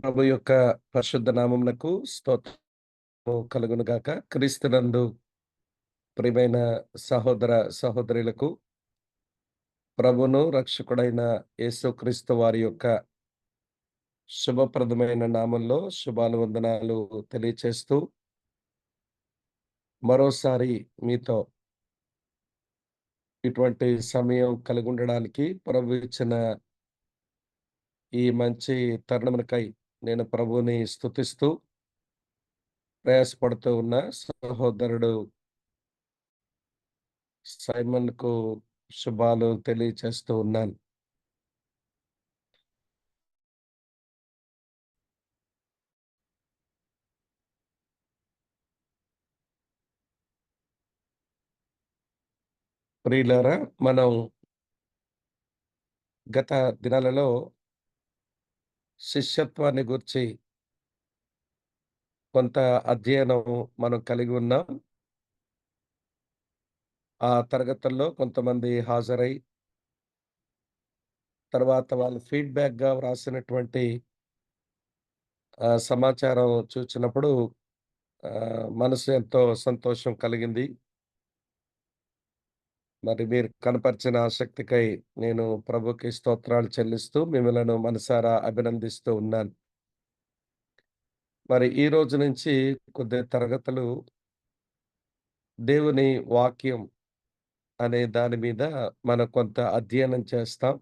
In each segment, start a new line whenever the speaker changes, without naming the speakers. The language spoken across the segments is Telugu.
ప్రభు యొక్క పరిశుద్ధ నామమునకు స్తోత్రము కలుగును గాక. క్రీస్తునందు ప్రియమైన సహోదర సహోదరులకు ప్రభువును రక్షకుడైన యేసుక్రీస్తు వారి యొక్క శుభప్రదమైన నామంలో శుభాలు వందనాలు తెలియచేస్తూ మరోసారి మీతో ఇటువంటి సమయం కలిగుండడానికి ప్రభు ఇచ్చిన ఈ మంచి తరుణమునకై నేను ప్రభువుని స్తుతిస్తూ ప్రయాసపడుతూ ఉన్న సహోదరుడు సైమన్‌కు శుభాలు తెలియచేస్తూ ఉన్నాను. ప్రియులారా, మనం గత దినాలలో శిష్యత్వాన్ని గూర్చి కొంత అధ్యయనం మనం కలిగి ఉన్నాం. ఆ తరగతుల్లో కొంతమంది హాజరై, తర్వాత వాళ్ళు ఫీడ్‌బ్యాక్‌గా వ్రాసినటువంటి సమాచారం చూచినప్పుడు మనసు ఎంతో సంతోషం కలిగింది. మరి మీరు కనపరిచిన ఆసక్తికై నేను ప్రభుకి స్తోత్రాలు చెల్లిస్తూ మిమ్మలను మనసారా అభినందిస్తూ ఉన్నాను. మరి ఈ రోజు నుంచి కొద్ది తరగతులు దేవుని వాక్యం అనే దాని మీద మనం కొంత అధ్యయనం చేస్తాం.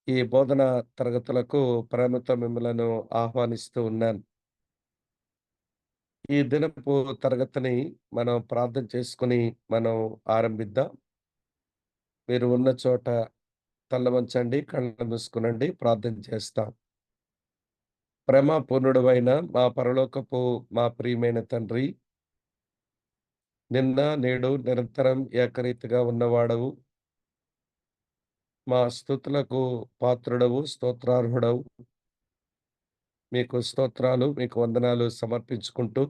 ఈ బోధన తరగతులకు ప్రేమతో మిమ్మలను ఆహ్వానిస్తూ ఉన్నాను. ఈ దినపు తరగతిని మనం ప్రార్థన చేసుకొని మనం ఆరంభిద్దాం. మీరు ఉన్న చోట తల వంచండి, కళ్ళు మూసుకునండి, ప్రార్థన చేస్తాం. ప్రేమ పూర్ణుడవైన మా పరలోకపు మా ప్రియమైన తండ్రి, నిన్న నేడు నిరంతరం ఏకరీతిగా ఉన్నవాడవు. మా స్తుతులకు పాత్రుడవు, స్తోత్రార్హుడవు. మీకు స్తోత్రాలు, మీకు వందనాలు సమర్పించుకుంటూ,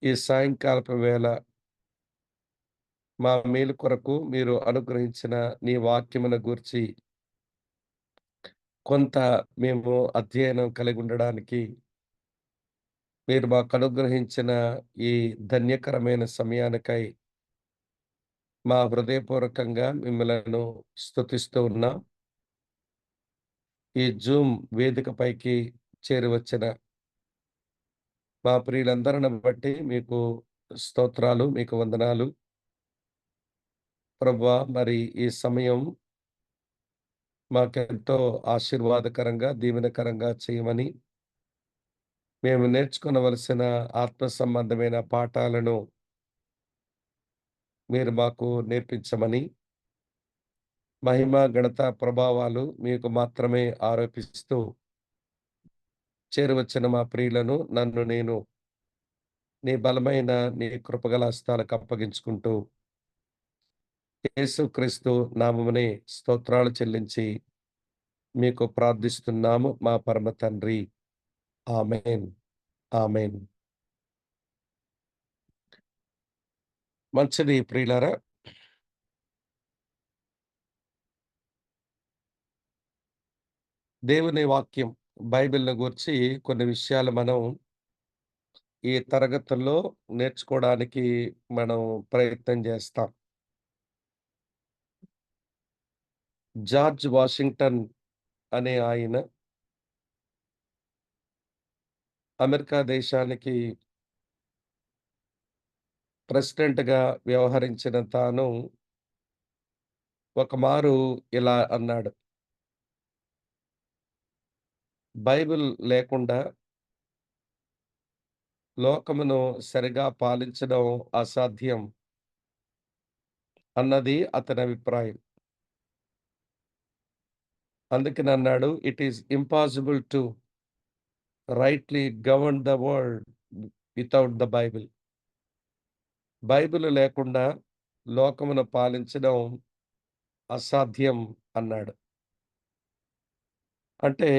ఈ సాయంకాలపు వేళ మా మేలు కొరకు మీరు అనుగ్రహించిన నీ వాక్యమును గూర్చి కొంత మేము అధ్యయనం కలిగుండడానికి మీరు మాకు అనుగ్రహించిన ఈ ధన్యకరమైన సమయానికై మా హృదయపూర్వకంగా మిమ్మలను స్తుతిస్తూ ఉన్నాం. ఈ జూమ్ వేదికపైకి చేరివచ్చిన మా ప్రియులందరిని బట్టి మీకు స్తోత్రాలు, మీకు వందనాలు. ప్రభువా, మరి ఈ సమయం మాకెంతో ఆశీర్వాదకరంగా, దీవెనకరంగా చేయమని, మేము నేర్చుకొనవలసిన ఆత్మ సంబంధమైన పాఠాలను మీరు మాకు నేర్పించమని, మహిమ, ఘనత, ప్రభావాలు మీకు మాత్రమే ఆరోపిస్తూ, చేరివచ్చిన మా ప్రియులను, నన్ను నేను నీ బలమైన నీ కృపగల హస్తాలకు అప్పగించుకుంటూ, యేసుక్రీస్తు నామమునే స్తోత్రాలు చెల్లించి మీకు ప్రార్థిస్తున్నాము మా పరమ తండ్రి. ఆమేన్. ఆమేన్. మంచిది ప్రియులారా. దేవుని వాక్యం బైబిల్‌ని గూర్చి కొన్ని విషయాలు మనం ఈ తరగతుల్లో నేర్చుకోవడానికి మనం ప్రయత్నం చేస్తాం. జార్జ్ వాషింగ్టన్ అనే ఆయన అమెరికా దేశానికి ప్రెసిడెంట్‌గా వ్యవహరించిన తాను ఒకమారు ఇలా అన్నాడు. బైబిల్ లేకుండా లోకమును సరిగా పాలించడం అసాధ్యం అన్నది అతని అభిప్రాయం. అందుకనన్నాడు, it is impossible to rightly govern the world without the Bible. Bible లేకుండా లోకమును పాలించడం అసాధ్యం అన్నాడు. అంటే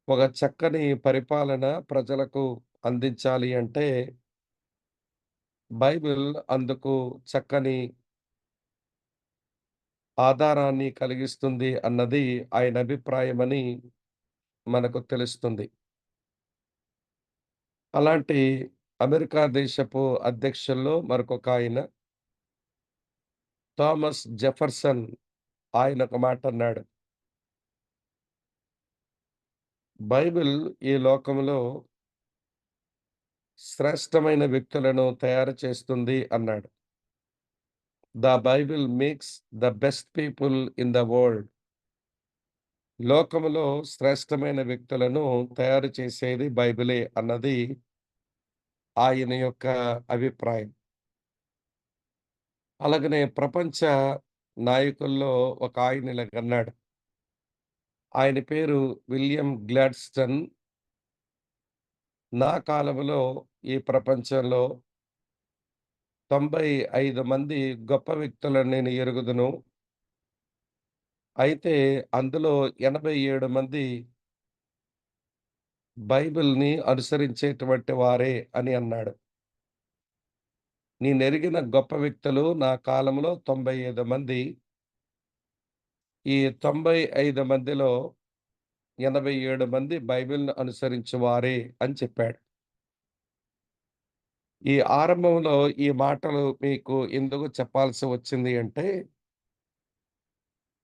ఒక చక్కని పరిపాలన ప్రజలకు అందించాలి అంటే బైబిల్ అందుకు చక్కని ఆధారాన్ని కలిగిస్తుంది అన్నది ఆయన అభిప్రాయమని మనకు తెలుస్తుంది. అలాంటి అమెరికా దేశపు అధ్యక్షుల్లో మరొకొకాయన థామస్ జెఫర్సన్ ఆయనొక మాటన్నాడు. బైబిల్ ఈ లోకంలో శ్రేష్టమైన వ్యక్తులను తయారు చేస్తుంది అన్నాడు. The Bible makes the best people in the world. లోకములో శ్రేష్టమైన వ్యక్తులను తయారు చేసేది బైబిలే అన్నది ఆయన యొక్క అభిప్రాయం. అలాగనే ప్రపంచ నాయకుల్లో ఒక ఆయన ఇలాగన్నాడు. ఆయన పేరు విలియం గ్లాడ్‌స్టన్. నా కాలంలో ఈ ప్రపంచంలో 95 మంది గొప్ప వ్యక్తులను నేను ఎరుగుదును. అయితే అందులో 87 మంది బైబిల్‌ని అనుసరించేటువంటి వారే అని అన్నాడు. నేనెరిగిన గొప్ప వ్యక్తులు నా కాలంలో 95 మంది. ఈ 95 మందిలో 87 మంది బైబిల్‌ని అనుసరించు వారే అని చెప్పాడు. ఈ ఆరంభంలో ఈ మాటలు మీకు ఎందుకు చెప్పాల్సి వచ్చింది అంటే,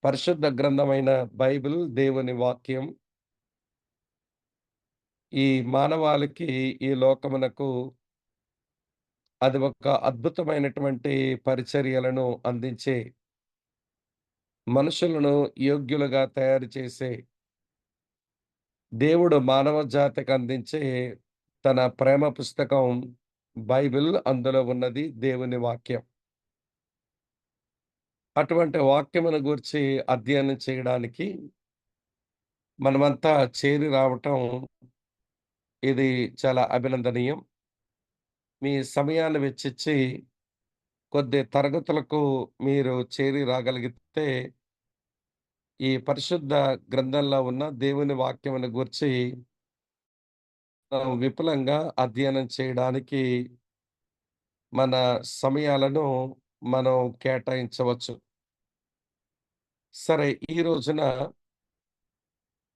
పరిశుద్ధ గ్రంథమైన బైబిల్ దేవుని వాక్యం ఈ మానవాళికి, ఈ లోకమునకు అది ఒక అద్భుతమైనటువంటి పరిచర్యలను అందించే, మనుషులను యోగ్యులుగా తయారు చేసే, దేవుడు మానవ జాతికి అందించే తన ప్రేమ పుస్తకం బైబిల్. అందులో ఉన్నది దేవుని వాక్యం. అటువంటి వాక్యమును గూర్చి అధ్యయనం చేయడానికి మనమంతా చేరి రావటం ఇది చాలా అభినందనీయం. మీ సమయాన్ని వెచ్చించి కొద్ది తరగతులకు మీరు చేరి రాగలిగితే, ఈ పరిశుద్ధ గ్రంథంలో ఉన్న దేవుని వాక్యమును గూర్చి విపులంగా అధ్యయనం చేయడానికి మన సమయాలను మనం కేటాయించవచ్చు. సరే, ఈ రోజున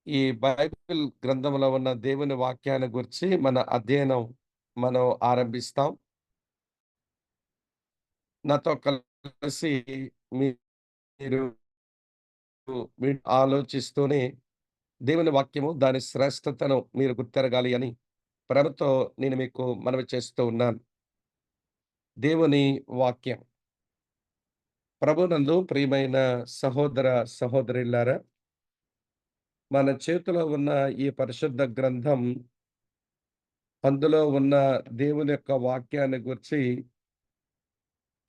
ఈ బైబిల్ గ్రంథంలో ఉన్న దేవుని వాక్యాన్ని గురించి మన అధ్యయనం మనం ఆరంభిస్తాం. నాతో కలిసి మీరు ఆలోచిస్తూనే దేవుని వాక్యము దాని శ్రేష్టతను మీరు గుర్తెరగాలి అని ప్రేమతో నేను మీకు మనవి చేస్తూ ఉన్నాను. దేవుని వాక్యం. ప్రభునందు ప్రియమైన సహోదర సహోదరులారా, మన చేతిలో ఉన్న ఈ పరిశుద్ధ గ్రంథం, అందులో ఉన్న దేవుని యొక్క వాక్యాన్ని గూర్చి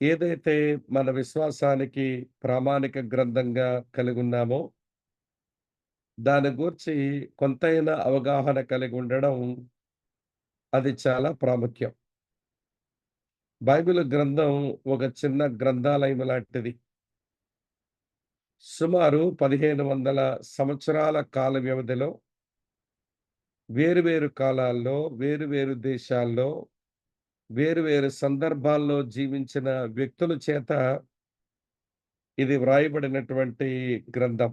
ఏదైతే మన విశ్వాసానికి ప్రామాణిక గ్రంథంగా కలిగున్నామో, దాని గూర్చి కొంతైనా అవగాహన కలిగి ఉండడం అది చాలా ప్రాముఖ్యం. బైబిల్ గ్రంథం ఒక చిన్న గ్రంథాలయం లాంటిది. సుమారు 1500 సంవత్సరాల కాల వ్యవధిలో వేరు వేరు కాలాల్లో, వేరు వేరు దేశాల్లో, వేరు వేరు సందర్భాల్లో జీవించిన వ్యక్తుల చేత ఇది వ్రాయబడినటువంటి గ్రంథం.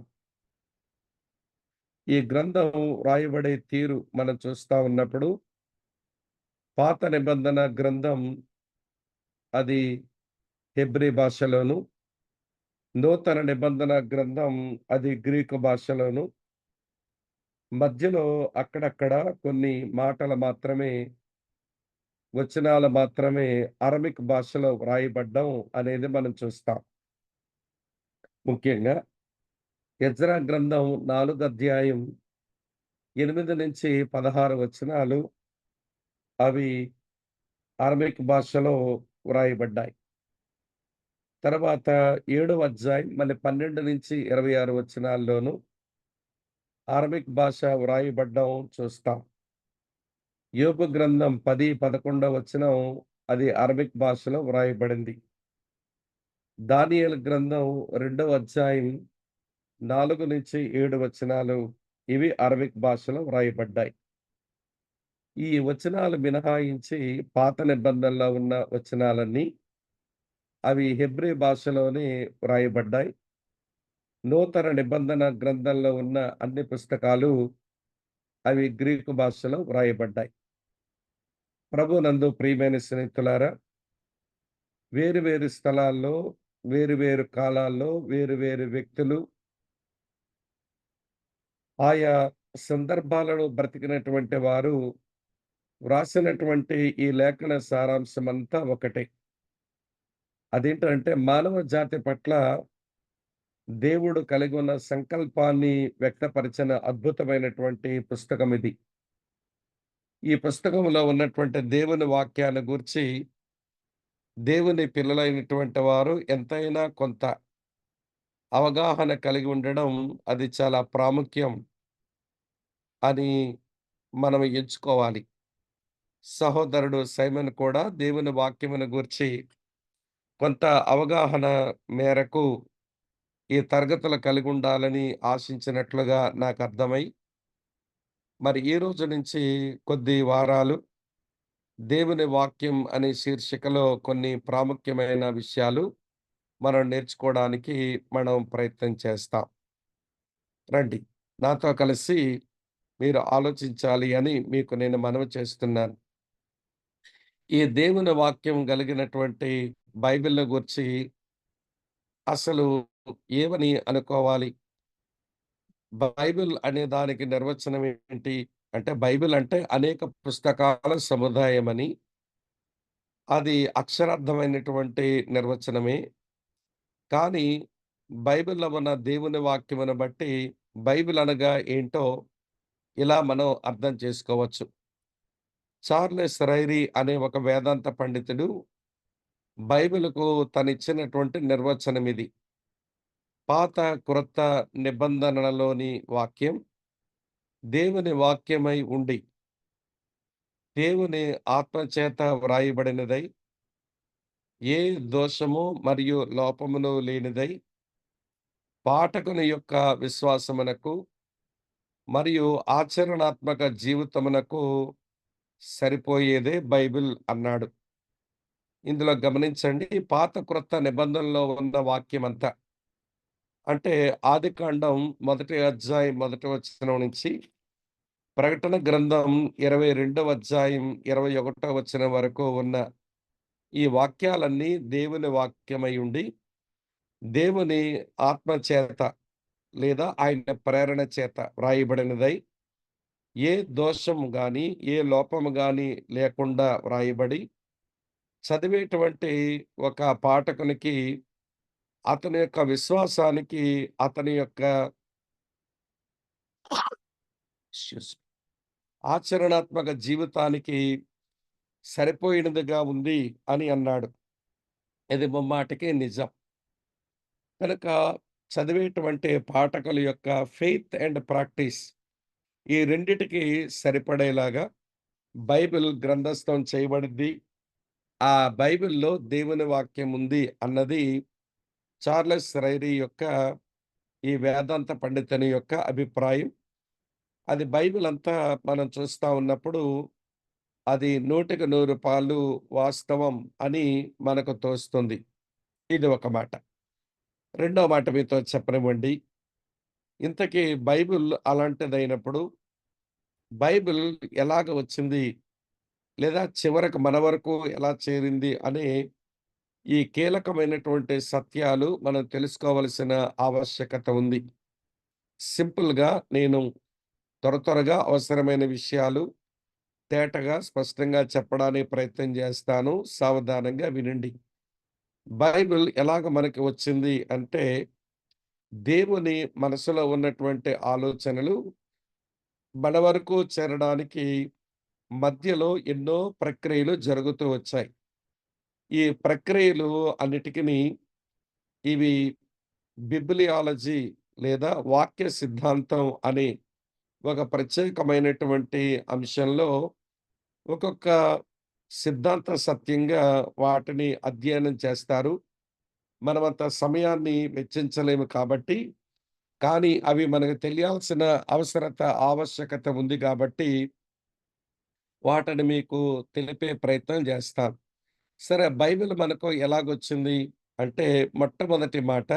ఈ గ్రంథం వ్రాయబడే తీరు మనం చూస్తా ఉన్నప్పుడు, పాత నిబంధన గ్రంథం అది హెబ్రీ భాషలోను, నూతన నిబంధన గ్రంథం అది గ్రీకు భాషలోను, మధ్యలో అక్కడక్కడ కొన్ని మాటలు మాత్రమే, వచనాలు మాత్రమే అరమిక్ భాషలో వ్రాయబడ్డం అనేది మనం చూస్తాం. ముఖ్యంగా ఎజ్రా గ్రంథం 4 అధ్యాయం 8-16 వచనాలు అవి అరమిక్ భాషలో వ్రాయబడ్డాయి. తర్వాత 7వ అధ్యాయం మళ్ళీ 12-26 వచనాల్లోను అరమిక్ భాష వ్రాయబడ్డం చూస్తాం. యోబు గ్రంథం 10, 11 వచనం అది అరబిక్ భాషలో వ్రాయబడింది. దానియేలు గ్రంథం 2వ అధ్యాయం 4-7 వచనాలు ఇవి అరబిక్ భాషలో వ్రాయబడ్డాయి. ఈ వచనాలు మినహాయించి పాత నిబంధనలో ఉన్న వచనాలన్నీ అవి హెబ్రీ భాషలోనే వ్రాయబడ్డాయి. నూతన నిబంధన గ్రంథంలో ఉన్న అన్ని పుస్తకాలు అవి గ్రీకు భాషలో వ్రాయబడ్డాయి. ప్రభువునందు ప్రియమైన స్నేహితులారా, వేరు వేరు స్థలాల్లో, వేరు వేరు కాలాల్లో, వేరు వేరు వ్యక్తులు ఆయా సందర్భాలలో బ్రతికినటువంటి వారు వ్రాసినటువంటి ఈ లేఖన సారాంశమంతా ఒకటే. అదేంటంటే మానవ జాతి పట్ల దేవుడు కలిగి ఉన్న సంకల్పాన్ని వ్యక్తపరిచిన అద్భుతమైనటువంటి పుస్తకం ఇది. ఈ పుస్తకంలో ఉన్నటువంటి దేవుని వాక్యాన్ని గూర్చి దేవుని పిల్లలైనటువంటి వారు ఎంతైనా కొంత అవగాహన కలిగి ఉండడం అది చాలా ప్రాముఖ్యం అని మనం ఎంచుకోవాలి. సహోదరుడు సైమన్ కూడా దేవుని వాక్యమును గూర్చి కొంత అవగాహన మేరకు ఈ తరగతులు కలిగుండాలని ఆశించినట్లుగా నాకర్థమై, మరి ఈ రోజు నుంచి కొద్ది వారాలు దేవుని వాక్యం అనే శీర్షికలో కొన్ని ప్రాముఖ్యమైన విషయాలు మనం నేర్చుకోవడానికి మనం ప్రయత్నం చేస్తాం. రండి. నాతో కలిసి మీరు ఆలోచించాలి అని మీకు నేను మనవి చేస్తున్నాను. ఈ దేవుని వాక్యం కలిగినటువంటి బైబిల్‌ని గూర్చి అసలు ఏమని అనుకోవాలి? బైబిల్ అనే దానికి నిర్వచనం ఏంటి? అంటే బైబిల్ అంటే అనేక పుస్తకాల సముదాయమని, అది అక్షరార్థమైనటువంటి నిర్వచనమే. కానీ బైబిల్‌లో ఉన్న దేవుని వాక్యమును బట్టి బైబిల్ అనగా ఏంటో ఇలా మనం అర్థం చేసుకోవచ్చు. చార్లెస్ రైరీ అనే ఒక వేదాంత పండితుడు బైబిలుకు తనిచ్చినటువంటి నిర్వచనమిది. పాత, క్రొత్త నిబంధనలలోని వాక్యం దేవుని వాక్యమై ఉండి, దేవుని ఆత్మచేత వ్రాయబడినదై, ఏ దోషము మరియు లోపమును లేనిదై, పాఠకుని యొక్క విశ్వాసమునకు మరియు ఆచరణాత్మక జీవితమునకు సరిపోయేదే బైబిల్ అన్నాడు. ఇందులో గమనించండి పాత, క్రొత్త నిబంధనలో ఉన్న వాక్యమంతా. అంటే ఆదికాండం మొదటి అధ్యాయం మొదటి వచనం నుంచి ప్రకటన గ్రంథం 22వ అధ్యాయం 21వ వచనం వరకు ఉన్న ఈ వాక్యాలన్నీ దేవుని వాక్యమై ఉండి, దేవుని ఆత్మ చేత లేదా ఆయన ప్రేరణ చేత వ్రాయబడినదై, ఏ దోషము గాని, ఏ లోపము గాని లేకుండా వ్రాయబడి, చదివేటువంటి ఒక పాఠకునికి అతని యొక్క విశ్వాసానికి, అతని యొక్క ఎక్స్‌క్యూజ్ ఆచరణాత్మక జీవితానికి సరిపోయినదిగా ఉంది అని అన్నాడు. ఇది ముమ్మాటికి నిజం. కనుక చదివేటువంటి పాఠకుల యొక్క ఫెయిత్ అండ్ ప్రాక్టీస్ ఈ రెండిటికి సరిపడేలాగా బైబిల్ గ్రంథస్థం చేయబడింది. ఆ బైబిల్‌లో దేవుని వాక్యం ఉంది అన్నది చార్లెస్ రైరీ యొక్క ఈ వేదాంత పండితుని యొక్క అభిప్రాయం. అది బైబిల్ అంతా మనం చూస్తా ఉన్నప్పుడు అది 100కి 100 వాస్తవం అని మనకు తోస్తుంది. ఇది ఒక మాట. రెండో మాట మీతో చెప్పనివ్వండి. ఇంతకీ బైబిల్ అలాంటిదైనప్పుడు బైబిల్ ఎలాగ వచ్చింది? లేదా చివరకు మన వరకు ఎలా చేరింది? అనే ఈ కీలకమైనటువంటి సత్యాలు మనం తెలుసుకోవలసిన ఆవశ్యకత ఉంది. సింపుల్‌గా నేను త్వరగా అవసరమైన విషయాలు తేటగా, స్పష్టంగా చెప్పడానికి ప్రయత్నం చేస్తాను. సావధానంగా వినండి. బైబిల్ ఎలాగ మనకి వచ్చింది అంటే, దేవుని మనసులో ఉన్నటువంటి ఆలోచనలు మన వరకు చేరడానికి మధ్యలో ఎన్నో ప్రక్రియలు జరుగుతూ వచ్చాయి. ఈ ప్రక్రియలు అన్నిటికిని ఇవి బిబ్లియాలజీ లేదా వాక్య సిద్ధాంతం అనే ఒక ప్రత్యేకమైనటువంటి అంశంలో ఒక్కొక్క సిద్ధాంత సత్యంగా వాటిని అధ్యయనం చేస్తారు. మనమంత సమయాన్ని వెచ్చించలేము కాబట్టి, కానీ అవి మనకు తెలియాల్సిన ఆవశ్యకత ఉంది కాబట్టి, వాటిని మీకు తెలిపే ప్రయత్నం చేస్తాను. సరే బైబిల్ మనకు ఎలాగొచ్చింది అంటే, మొట్టమొదటి మాట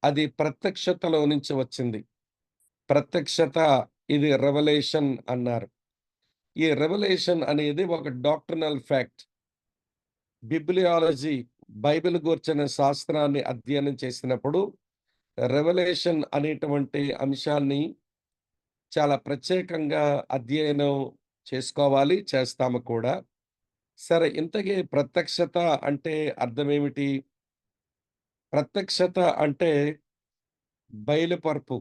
అది ప్రత్యక్షతలో నుంచి వచ్చింది. ప్రత్యక్షత ఇది రెవల్యూషన్ అన్నారు. ఈ రెవల్యూషన్ అనేది ఒక డాక్ట్రినల్ ఫ్యాక్ట్. బిబ్లియాలజీ బైబిల్ గూర్చిన శాస్త్రాన్ని అధ్యయనం చేసినప్పుడు రెవల్యూషన్ అనేటువంటి అంశాన్ని చాలా ప్రత్యేకంగా అధ్యయనం చేసుకోవాలి. చేస్తాము కూడా. సరే ఇంతకీ ప్రత్యక్షత అంటే అర్థమేమిటి? ప్రత్యక్షత అంటే బయలుపరుపు.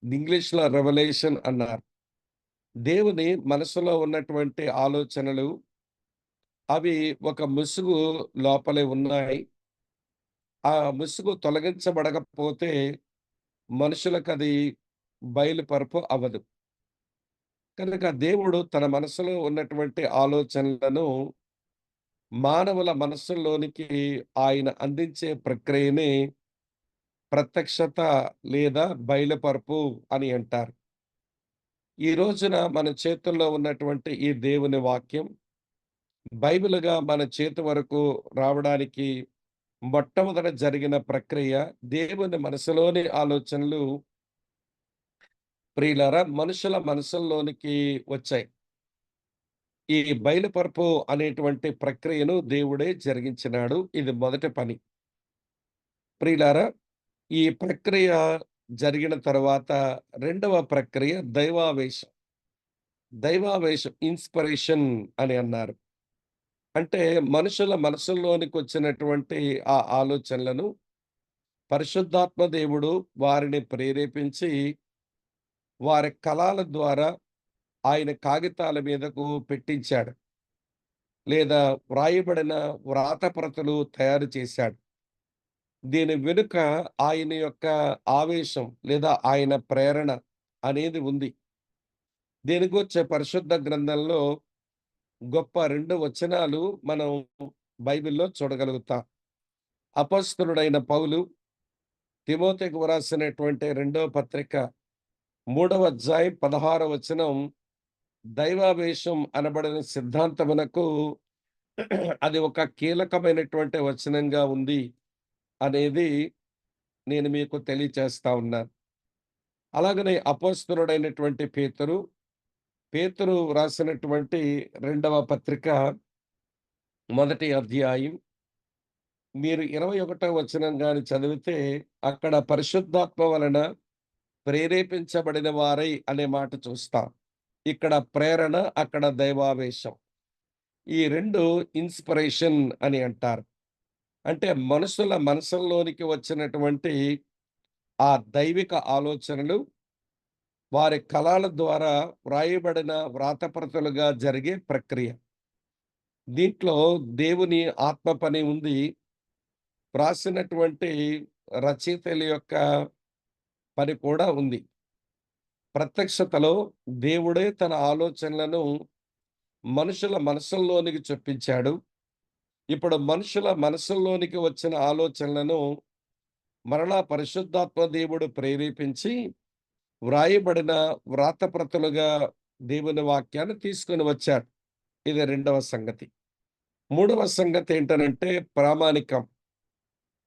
ఇంగ్లీష్‌లో రెవల్యూషన్ అన్నారు. దేవుని మనసులో ఉన్నటువంటి ఆలోచనలు అవి ఒక ముసుగు లోపలే ఉన్నాయి. ఆ ముసుగు తొలగించబడకపోతే మనుషులకది బయలుపరుపు అవ్వదు. కనుక దేవుడు తన మనసులో ఉన్నటువంటి ఆలోచనలను మానవుల మనస్సుల్లోనికి ఆయన అందించే ప్రక్రియనే ప్రత్యక్షత లేదా బయలుపరుపు అని అంటారు. ఈ రోజున మన చేతుల్లో ఉన్నటువంటి ఈ దేవుని వాక్యం బైబిల్‌గా మన చేతి వరకు రావడానికి మొట్టమొదట జరిగిన ప్రక్రియ దేవుని మనసులోని ఆలోచనలు ప్రియులారా మనుషుల మనసుల్లోనికి వచ్చాయి. ఈ బయలుపరుపు అనేటువంటి ప్రక్రియను దేవుడే జరిగించినాడు. ఇది మొదటి పని. ప్రియులారా ఈ ప్రక్రియ జరిగిన తరువాత రెండవ ప్రక్రియ దైవావేశం. దైవావేశం ఇన్‌స్పిరేషన్ అని అన్నారు. అంటే మనుషుల మనసుల్లోనికొచ్చినటువంటి ఆ ఆలోచనలను పరిశుద్ధాత్మ దేవుడు వారిని ప్రేరేపించి, వారి కలాల ద్వారా ఆయన కాగితాల మీదకు పెట్టించాడు. లేదా వ్రాయబడిన వ్రాతప్రతులు తయారు చేశాడు. దీని వెనుక ఆయన యొక్క ఆవేశం లేదా ఆయన ప్రేరణ అనేది ఉంది. దీని గూర్చి పరిశుద్ధ గ్రంథంలో గొప్ప 2 వచనాలు మనం బైబిల్‌లో చూడగలుగుతాం. అపొస్తలుడైన పౌలు తిమోతికి వ్రాసినటువంటి రెండవ పత్రిక 3వ అధ్యాయం 16వ వచనం దైవావేశం అనబడిన సిద్ధాంతమునకు అది ఒక కీలకమైనటువంటి వచనంగా ఉంది అనేది నేను మీకు తెలియచేస్తా ఉన్నాను. అలాగనే అపొస్తలుడైనటువంటి పేతురు వ్రాసినటువంటి రెండవ పత్రిక మొదటి అధ్యాయం మీరు 21వ వచనం గాని చదివితే అక్కడ పరిశుద్ధాత్మ వలన ప్రేరేపించబడిన వారై అనే మాట చూస్తాం. ఇక్కడ ప్రేరణ, అక్కడ దైవావేశం. ఈ 2 ఇన్‌స్పిరేషన్ అని అంటారు. అంటే మనుషుల మనసుల్లోనికి వచ్చినటువంటి ఆ దైవిక ఆలోచనలు వారి కలాల ద్వారా వ్రాయబడిన వ్రాతప్రతులుగా జరిగే ప్రక్రియ. దీంట్లో దేవుని ఆత్మ పని ఉంది. వ్రాసినటువంటి రచయితల యొక్క పని కూడా ఉంది. ప్రత్యక్షతలో దేవుడే తన ఆలోచనలను మనుషుల మనసుల్లోనికి చొప్పించాడు. ఇప్పుడు మనుషుల మనసుల్లోనికి వచ్చిన ఆలోచనలను మరలా పరిశుద్ధాత్మ దేవుడు ప్రేరేపించి వ్రాయబడిన వ్రాతప్రతులుగా దేవుని వాక్యాన్ని తీసుకొని వచ్చాడు. ఇది రెండవ సంగతి. మూడవ సంగతి ఏంటనంటే ప్రామాణికం.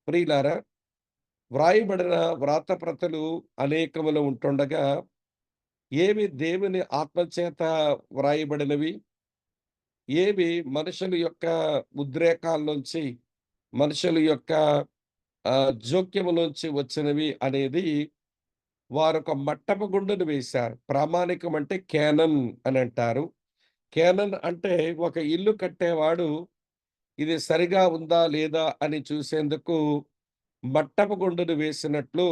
ప్రియులారా వ్రాయబడిన వ్రాతప్రతులు అనేకములు ఉంటుండగా ఏవి దేవుని ఆత్మచేత వ్రాయబడినవి, ఏవి మనుషుల యొక్క ఉద్రేకాల్లోంచి, మనుషుల యొక్క జోక్యములోంచి వచ్చినవి అనేది వారొక మట్టపు గుండును వేశారు. ప్రామాణికం అంటే కేనన్ అని అంటారు. కేనన్ అంటే ఒక ఇల్లు కట్టేవాడు ఇది సరిగా ఉందా లేదా అని చూసేందుకు మట్టపు గుండును వేసినట్లు,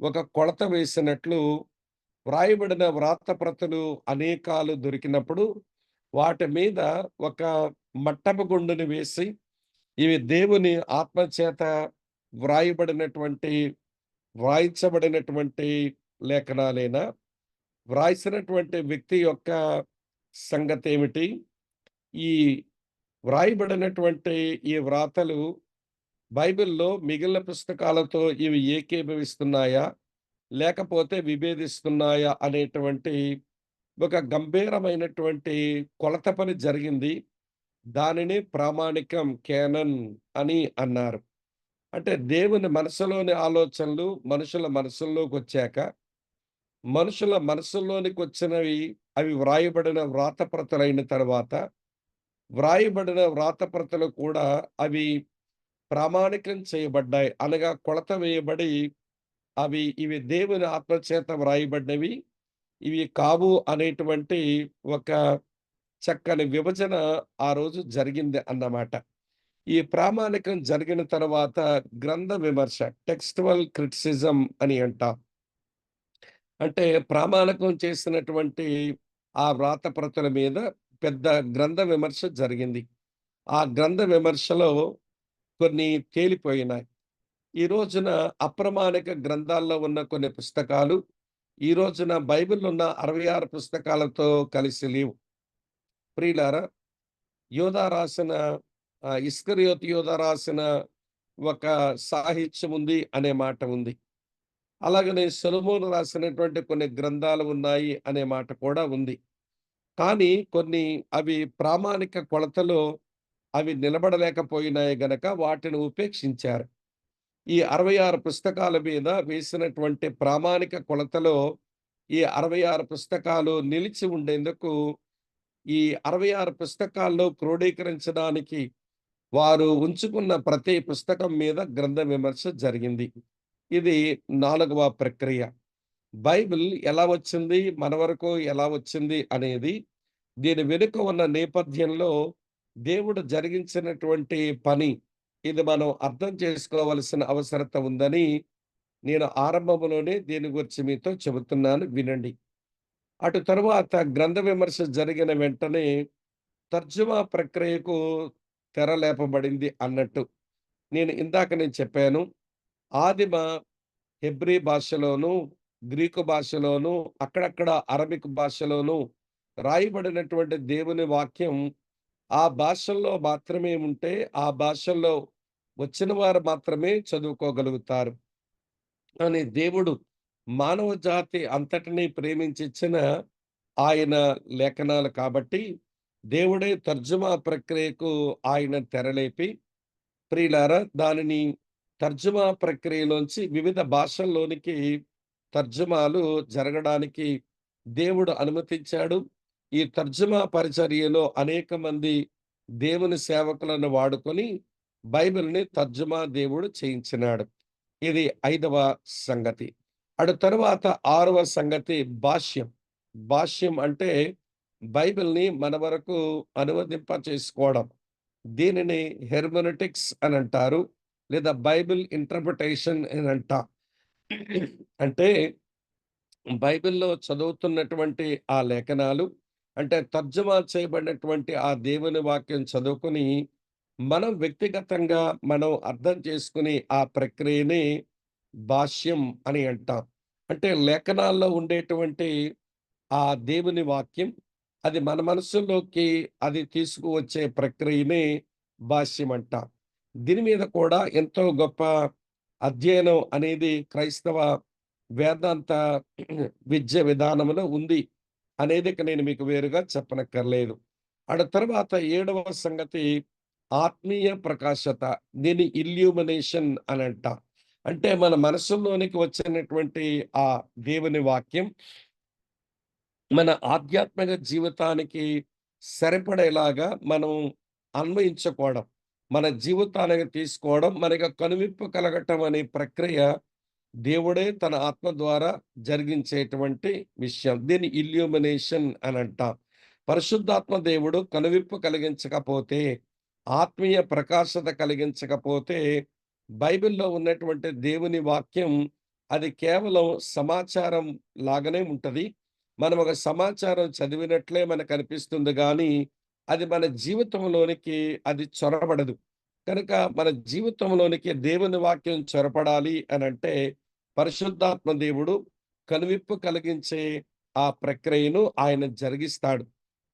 ఒక కొలత వేసినట్లు వ్రాయబడిన వ్రాతప్రతులు అనేకాలు దొరికినప్పుడు వాటి మీద ఒక మట్టపు గుండుని వేసి ఇవి దేవుని ఆత్మచేత వ్రాయబడినటువంటి వ్రాయించబడినటువంటి లేఖనాలేనా? వ్రాసినటువంటి వ్యక్తి యొక్క సంగతేమిటి? ఈ వ్రాయబడినటువంటి ఈ వ్రాతలు బైబిల్‌లో మిగిలిన పుస్తకాలతో ఇవి ఏకీభవిస్తున్నాయా? లేకపోతే విభేదిస్తున్నాయా? అనేటువంటి ఒక గంభీరమైనటువంటి కొలత పని జరిగింది. దానిని ప్రామాణికం కేనన్ అని అన్నారు. అంటే దేవుని మనసులోని ఆలోచనలు మనుషుల మనసుల్లోకొచ్చాక, మనుషుల మనసుల్లోనికొచ్చినవి అవి వ్రాయబడిన వ్రాతప్రతులైన తర్వాత, వ్రాయబడిన వ్రాతప్రతులు కూడా అవి ప్రామాణికం చేయబడ్డాయి. అనగా కొలత వేయబడి ఇవి దేవుని ఆత్మచేత వ్రాయబడినవి. ఇవి కావు అనేటువంటి ఒక చక్కని విభజన ఆ రోజు జరిగింది అన్నమాట. ఈ ప్రామాణికం జరిగిన తర్వాత గ్రంథ విమర్శ, టెక్స్టువల్ క్రిటిసిజం అని అంటాం. అంటే ప్రామాణికం చేసినటువంటి ఆ వ్రాతప్రతుల మీద పెద్ద గ్రంథ విమర్శ జరిగింది. ఆ గ్రంథ విమర్శలో కొన్ని తేలిపోయినాయి. ఈ రోజున అప్రమాణిక గ్రంథాల్లో ఉన్న కొన్ని పుస్తకాలు, ఈ రోజున బైబిల్‌లో ఉన్న 66 పుస్తకాలతో కలిసి లేవు. ప్రియులారా, యోధా రాసిన ఇస్కరియోతు యోధా రాసిన ఒక సాహిత్యం ఉంది అనే మాట ఉంది. అలాగనే సొలొమోను రాసినటువంటి కొన్ని గ్రంథాలు ఉన్నాయి అనే మాట కూడా ఉంది. కానీ కొన్ని అవి ప్రామాణిక కొలతలో అవి నిలబడలేకపోయినాయి గనక వాటిని ఉపేక్షించారు. ఈ 66 పుస్తకాల మీద వేసినటువంటి ప్రామాణిక కొలతలో ఈ 66 పుస్తకాలు నిలిచి ఉండేందుకు ఈ 66 పుస్తకాల్లో క్రోడీకరించడానికి వారు ఉంచుకున్న ప్రతి పుస్తకం మీద గ్రంథ విమర్శ జరిగింది. ఇది 4వ ప్రక్రియ. బైబిల్ ఎలా వచ్చింది? మన వరకు ఎలా వచ్చింది? అనేది దీని వెనుక ఉన్న నేపథ్యంలో దేవుడు జరిగించినటువంటి పని. ఇది మనం అర్థం చేసుకోవలసిన అవసరత ఉందని నేను ఆరంభంలోనే దీని గురించి మీతో చెబుతున్నాను వినండి. అటు తరువాత గ్రంథ విమర్శ జరిగిన వెంటనే తర్జుమా ప్రక్రియకు తెర లేపబడింది అన్నట్టు. నేను చెప్పాను. ఆదిమ హెబ్రీ భాషలోను, గ్రీకు భాషలోను, అక్కడక్కడ అరబిక్ భాషలోను రాయబడినటువంటి దేవుని వాక్యం ఆ భాషల్లో మాత్రమే ఉంటే, ఆ భాషల్లో వచ్చిన వారు మాత్రమే చదువుకోగలుగుతారు. అని దేవుడు మానవ జాతి అంతటిని ప్రేమించిచ్చిన ఆయన లేఖనాలు కాబట్టి, దేవుడే తర్జుమా ప్రక్రియకు ఆయన తెరలేపి, ప్రియులారా, దానిని తర్జుమా ప్రక్రియలోంచి వివిధ భాషల్లోనికి తర్జుమాలు జరగడానికి దేవుడు అనుమతించాడు. ఈ తర్జుమా పరిచర్యలో అనేక మంది దేవుని సేవకులను వాడుకొని బైబిల్‌ని తర్జుమా దేవుడు చేయించినాడు. ఇది 5వ సంగతి. అటు తరువాత 6వ సంగతి భాష్యం. భాష్యం అంటే బైబిల్‌ని మన వరకు అనువదింప చేసుకోవడం. దీనిని హెర్మెనెటిక్స్ అనంటారు. లేదా బైబిల్ ఇంటర్ప్రిటేషన్ అని అంటాం. అంటే బైబిల్‌లో చదువుతున్నటువంటి ఆ లేఖనాలు అంటే తర్జుమా చేయబడినటువంటి ఆ దేవుని వాక్యం చదువుకొని, మనం వ్యక్తిగతంగా మనం అర్థం చేసుకుని ఆ ప్రక్రియని భాష్యం అని అంటాం. అంటే లేఖనాల్లో ఉండేటువంటి ఆ దేవుని వాక్యం అది మన మనసుల్లోకి అది తీసుకువచ్చే ప్రక్రియనే భాష్యం అంటాం. దీని మీద కూడా ఎంతో గొప్ప అధ్యయనం అనేది క్రైస్తవ వేదాంత విద్య విధానంలో ఉంది అనేది ఇక నేను మీకు వేరుగా చెప్పనక్కర్లేదు. తర్వాత 7వ సంగతి ఆత్మీయ ప్రకాశత. దీన్ని ఇల్యూమినేషన్ అని అంటాం. అంటే మన మనసుల్లోనికి వచ్చినటువంటి ఆ దేవుని వాక్యం మన ఆధ్యాత్మిక జీవితానికి సరిపడేలాగా మనం అన్వయించుకోవడం, మన జీవితానికి తీసుకోవడం, మనకు కనువిప్పు కలగటం అనే ప్రక్రియ దేవుడే తన ఆత్మ ద్వారా జరిగించేటువంటి విషయం. దీన్ని ఇల్యూమినేషన్ అని అంటాం. పరిశుద్ధాత్మ దేవుడు కనువిప్పు కలిగించకపోతే, ఆత్మీయ ప్రకాశత కలిగించకపోతే, బైబిల్‌లో ఉన్నటువంటి దేవుని వాక్యం అది కేవలం సమాచారం లాగానే ఉంటది. మనం ఒక సమాచారం చదివినట్లే మనకనిపిస్తుంది గానీ, అది మన జీవితంలోనికి అది చొరబడదు. కనుక మన జీవితంలోనికి దేవుని వాక్యం చొరపడాలి అనంటే, పరిశుద్ధాత్మ దేవుడు కనువిప్పు కలిగించే ఆ ప్రక్రియను ఆయన జరిగిస్తాడు.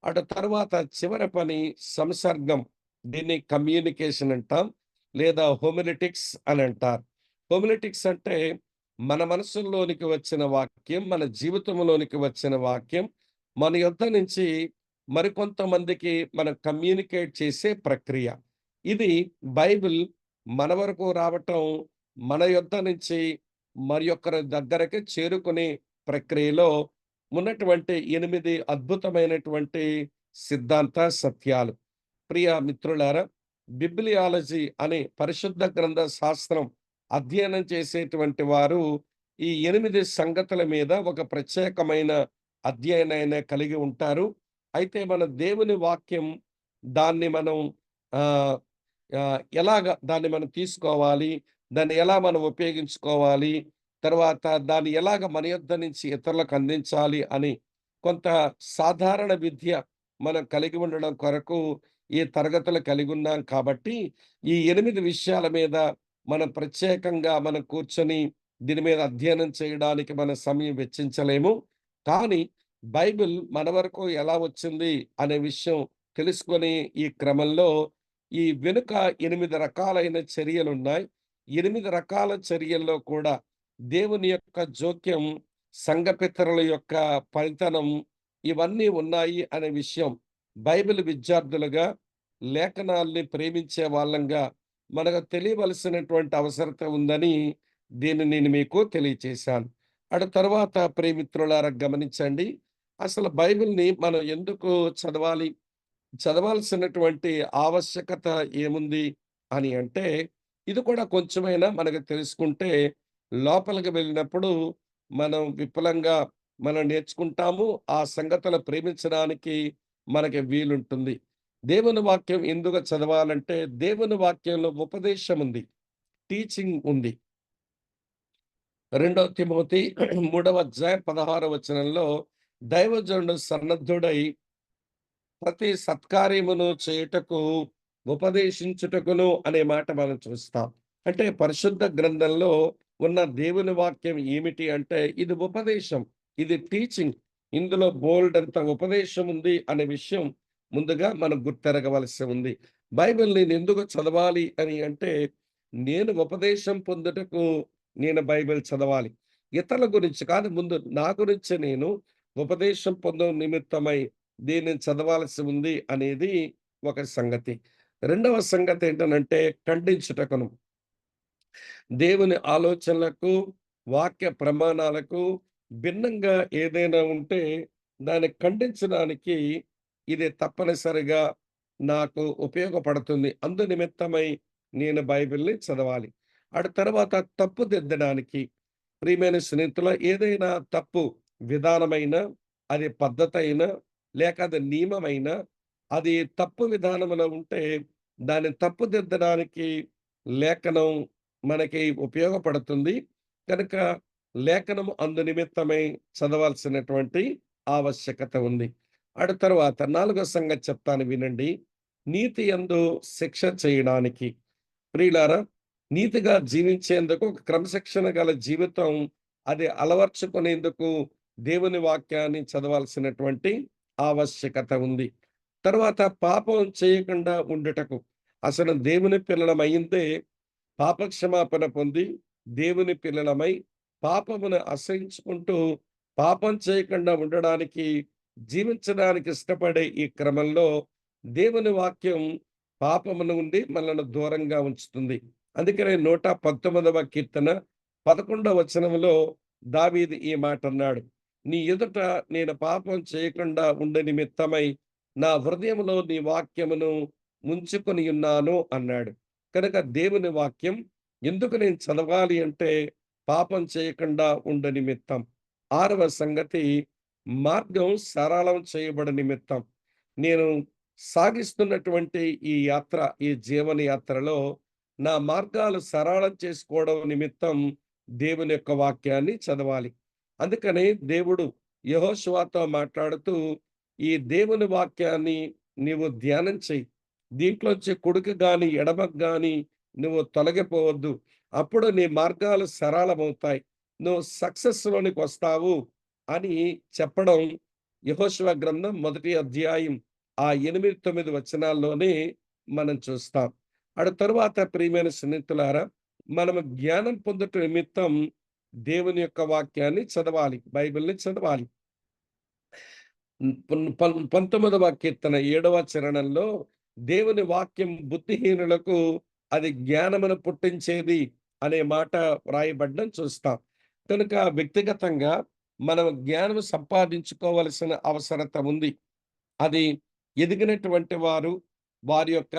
అటు తర్వాత చివరి పని సంసర్గం. దీన్ని కమ్యూనికేషన్ అంటాం. లేదా హోమిలెటిక్స్ అని అంటారు. హోమిలెటిక్స్ అంటే మన మనసుల్లోనికి వచ్చిన వాక్యం, మన జీవితంలోనికి వచ్చిన వాక్యం, మన యొద్ద నుంచి మరికొంతమందికి మనం కమ్యూనికేట్ చేసే ప్రక్రియ. ఇది బైబిల్ మన వరకు రావటం, మన యొద్ద నుంచి మరి యొక్కరి దగ్గరకి చేరుకునే ప్రక్రియలో ఉన్నటువంటి 8 అద్భుతమైనటువంటి సిద్ధాంత సత్యాలు. ప్రియ మిత్రులారా, బిబ్లియాలజీ అనే పరిశుద్ధ గ్రంథ శాస్త్రం అధ్యయనం చేసేటువంటి వారు ఈ 8 సంగతుల మీద ఒక ప్రత్యేకమైన అధ్యయనాన్ని కలిగి ఉంటారు. అయితే మన దేవుని వాక్యం దాన్ని మనం ఆహ్, ఎలాగా దాన్ని మనం తీసుకోవాలి? దాన్ని ఎలా మనం ఉపయోగించుకోవాలి? తర్వాత దాన్ని ఎలాగ మన యొద్ద నుంచి ఇతరులకు అందించాలి అని కొంత సాధారణ విద్య మనం కలిగి ఉండడం కొరకు ఈ తరగతులు కలిగి ఉన్నాం కాబట్టి, ఈ 8 విషయాల మీద మనం ప్రత్యేకంగా మనం కూర్చొని దీని మీద అధ్యయనం చేయడానికి మన సమయం వెచ్చించలేము. కానీ బైబిల్ మన వరకు ఎలా వచ్చింది అనే విషయం తెలుసుకొని ఈ క్రమంలో ఈ వెనుక 8 రకాలైన చర్యలున్నాయి. 8 రకాల చర్యల్లో కూడా దేవుని యొక్క జోక్యం, సంఘపితరుల యొక్క పనితనం ఇవన్నీ ఉన్నాయి అనే విషయం బైబిల్ విద్యార్థులుగా, లేఖనాల్ని ప్రేమించే వాళ్ళంగా మనకు తెలియవలసినటువంటి అవసరత ఉందని దీన్ని నేను మీకు తెలియచేశాను. అటు తరువాత ప్రియమిత్రులారా గమనించండి. అసలు బైబిల్‌ని మనం ఎందుకు చదవాలి? చదవాల్సినటువంటి ఆవశ్యకత ఏముంది అని అంటే, ఇది కూడా కొంచెమైనా మనకు తెలుసుకుంటే, లోపలికి వెళ్ళినప్పుడు మనం విపులంగా మనం నేర్చుకుంటాము. ఆ సంగతులు ప్రేమించడానికి మనకి వీలుంటుంది. దేవుని వాక్యం ఎందుకు చదవాలంటే, దేవుని వాక్యంలో ఉపదేశం ఉంది. టీచింగ్ ఉంది. 2 తిమోతి 3వ అధ్యాయం 16వ వచనంలో దైవజనుడు సన్నద్ధుడై ప్రతి సత్కార్యమును చేయుటకు, ఉపదేశించుటకును అనే మాట మనం చూస్తాం. అంటే పరిశుద్ధ గ్రంథంలో ఉన్న దేవుని వాక్యం ఏమిటి అంటే ఇది ఉపదేశం. ఇది టీచింగ్. ఇందులో బోలెడంత ఉపదేశం ఉంది అనే విషయం ముందుగా మనం గుర్తెరగవలసి ఉంది. బైబిల్ నేనెందుకు చదవాలి అని అంటే, నేను ఉపదేశం పొందుటకు నేను బైబిల్ చదవాలి. ఇతరుల గురించి కాదు, ముందు నా గురించి నేను ఉపదేశం పొందు నిమిత్తమై దీన్ని చదవాల్సి ఉంది అనేది ఒక సంగతి. రెండవ సంగతి ఏంటనంటే ఖండించుటకును. దేవుని ఆలోచనలకు, వాక్య ప్రమాణాలకు భిన్నంగా ఏదైనా ఉంటే దాన్ని ఖండించడానికి ఇది తప్పనిసరిగా నాకు ఉపయోగపడుతుంది. అందు నిమిత్తమై నేను బైబిల్‌ని చదవాలి. అటు తర్వాత తప్పుదిద్దడానికి ప్రియమైన స్నేహితుల ఏదైనా తప్పు విధానమైన, అది పద్ధతైనా, లేక అది నియమమైనా, అది తప్పు విధానంలో ఉంటే దాన్ని తప్పుదిద్దడానికి లేఖనం మనకి ఉపయోగపడుతుంది. కనుక లేఖనం అందు నిమిత్తమై చదవాల్సినటువంటి ఆవశ్యకత ఉంది. అటు తరువాత నాలుగో సంగతి చెప్తాను వినండి. నీతి యందు శిక్ష చేయడానికి. ప్రియులారా, నీతిగా జీవించేందుకు ఒక క్రమశిక్షణ గల జీవితం అది అలవర్చుకునేందుకు దేవుని వాక్యాన్ని చదవాల్సినటువంటి ఆవశ్యకత ఉంది. తరువాత పాపం చేయకుండా ఉండుటకు. అసలు దేవుని పిల్లలమయిందే పాపక్షమాపణ పొంది దేవుని పిల్లలమై పాపమును అసహించుకుంటూ పాపం చేయకుండా ఉండడానికి జీవించడానికి ఇష్టపడే ఈ క్రమంలో దేవుని వాక్యం పాపము నుండి మనల్ని దూరంగా ఉంచుతుంది. అందుకనే 119వ కీర్తన 11వ వచనంలో దావీదు ఈ మాట అన్నాడు. నీ ఎదుట నేను పాపం చేయకుండా ఉండ నిమిత్తమై నా హృదయంలో నీ వాక్యమును ఉంచుకొని ఉన్నాను అన్నాడు. కనుక దేవుని వాక్యం ఎందుకు నేను చదవాలి అంటే పాపం చేయకుండా ఉండ నిమిత్తం. ఆరవ సంగతి మార్గం సరళం చేయబడ నిమిత్తం. నేను సాగిస్తున్నటువంటి ఈ యాత్ర, ఈ జీవన యాత్రలో నా మార్గాలు సరళం చేసుకోవడం నిమిత్తం దేవుని యొక్క వాక్యాన్ని చదవాలి. అందుకనే దేవుడు యెహోషువతో మాట్లాడుతూ ఈ దేవుని వాక్యాన్ని నీవు ధ్యానం చెయ్యి. దీంట్లోంచి కుడికి గాని, ఎడమకు గాని నువ్వు తొలగిపోవద్దు. అప్పుడు నీ మార్గాలు సరళమవుతాయి. నువ్వు సక్సెస్‌లోనికొస్తావు అని చెప్పడం యెహోషువ గ్రంథం మొదటి అధ్యాయం ఆ 8, 9 వచనాల్లోనే మనం చూస్తాం. అటు తరువాత ప్రియమైన స్నేహితులారా, మనము జ్ఞానం పొందుట నిమిత్తం దేవుని యొక్క వాక్యాన్ని చదవాలి. బైబిల్‌ని చదవాలి. 19వ కీర్తన 7వ చరణంలో దేవుని వాక్యం బుద్ధిహీనులకు అది జ్ఞానమును పుట్టించేది అనే మాట వ్రాయబడ్డం చూస్తాం. కనుక వ్యక్తిగతంగా మనం జ్ఞానం సంపాదించుకోవలసిన అవసరత ఉంది. అది ఎదిగినటువంటి వారు వారి యొక్క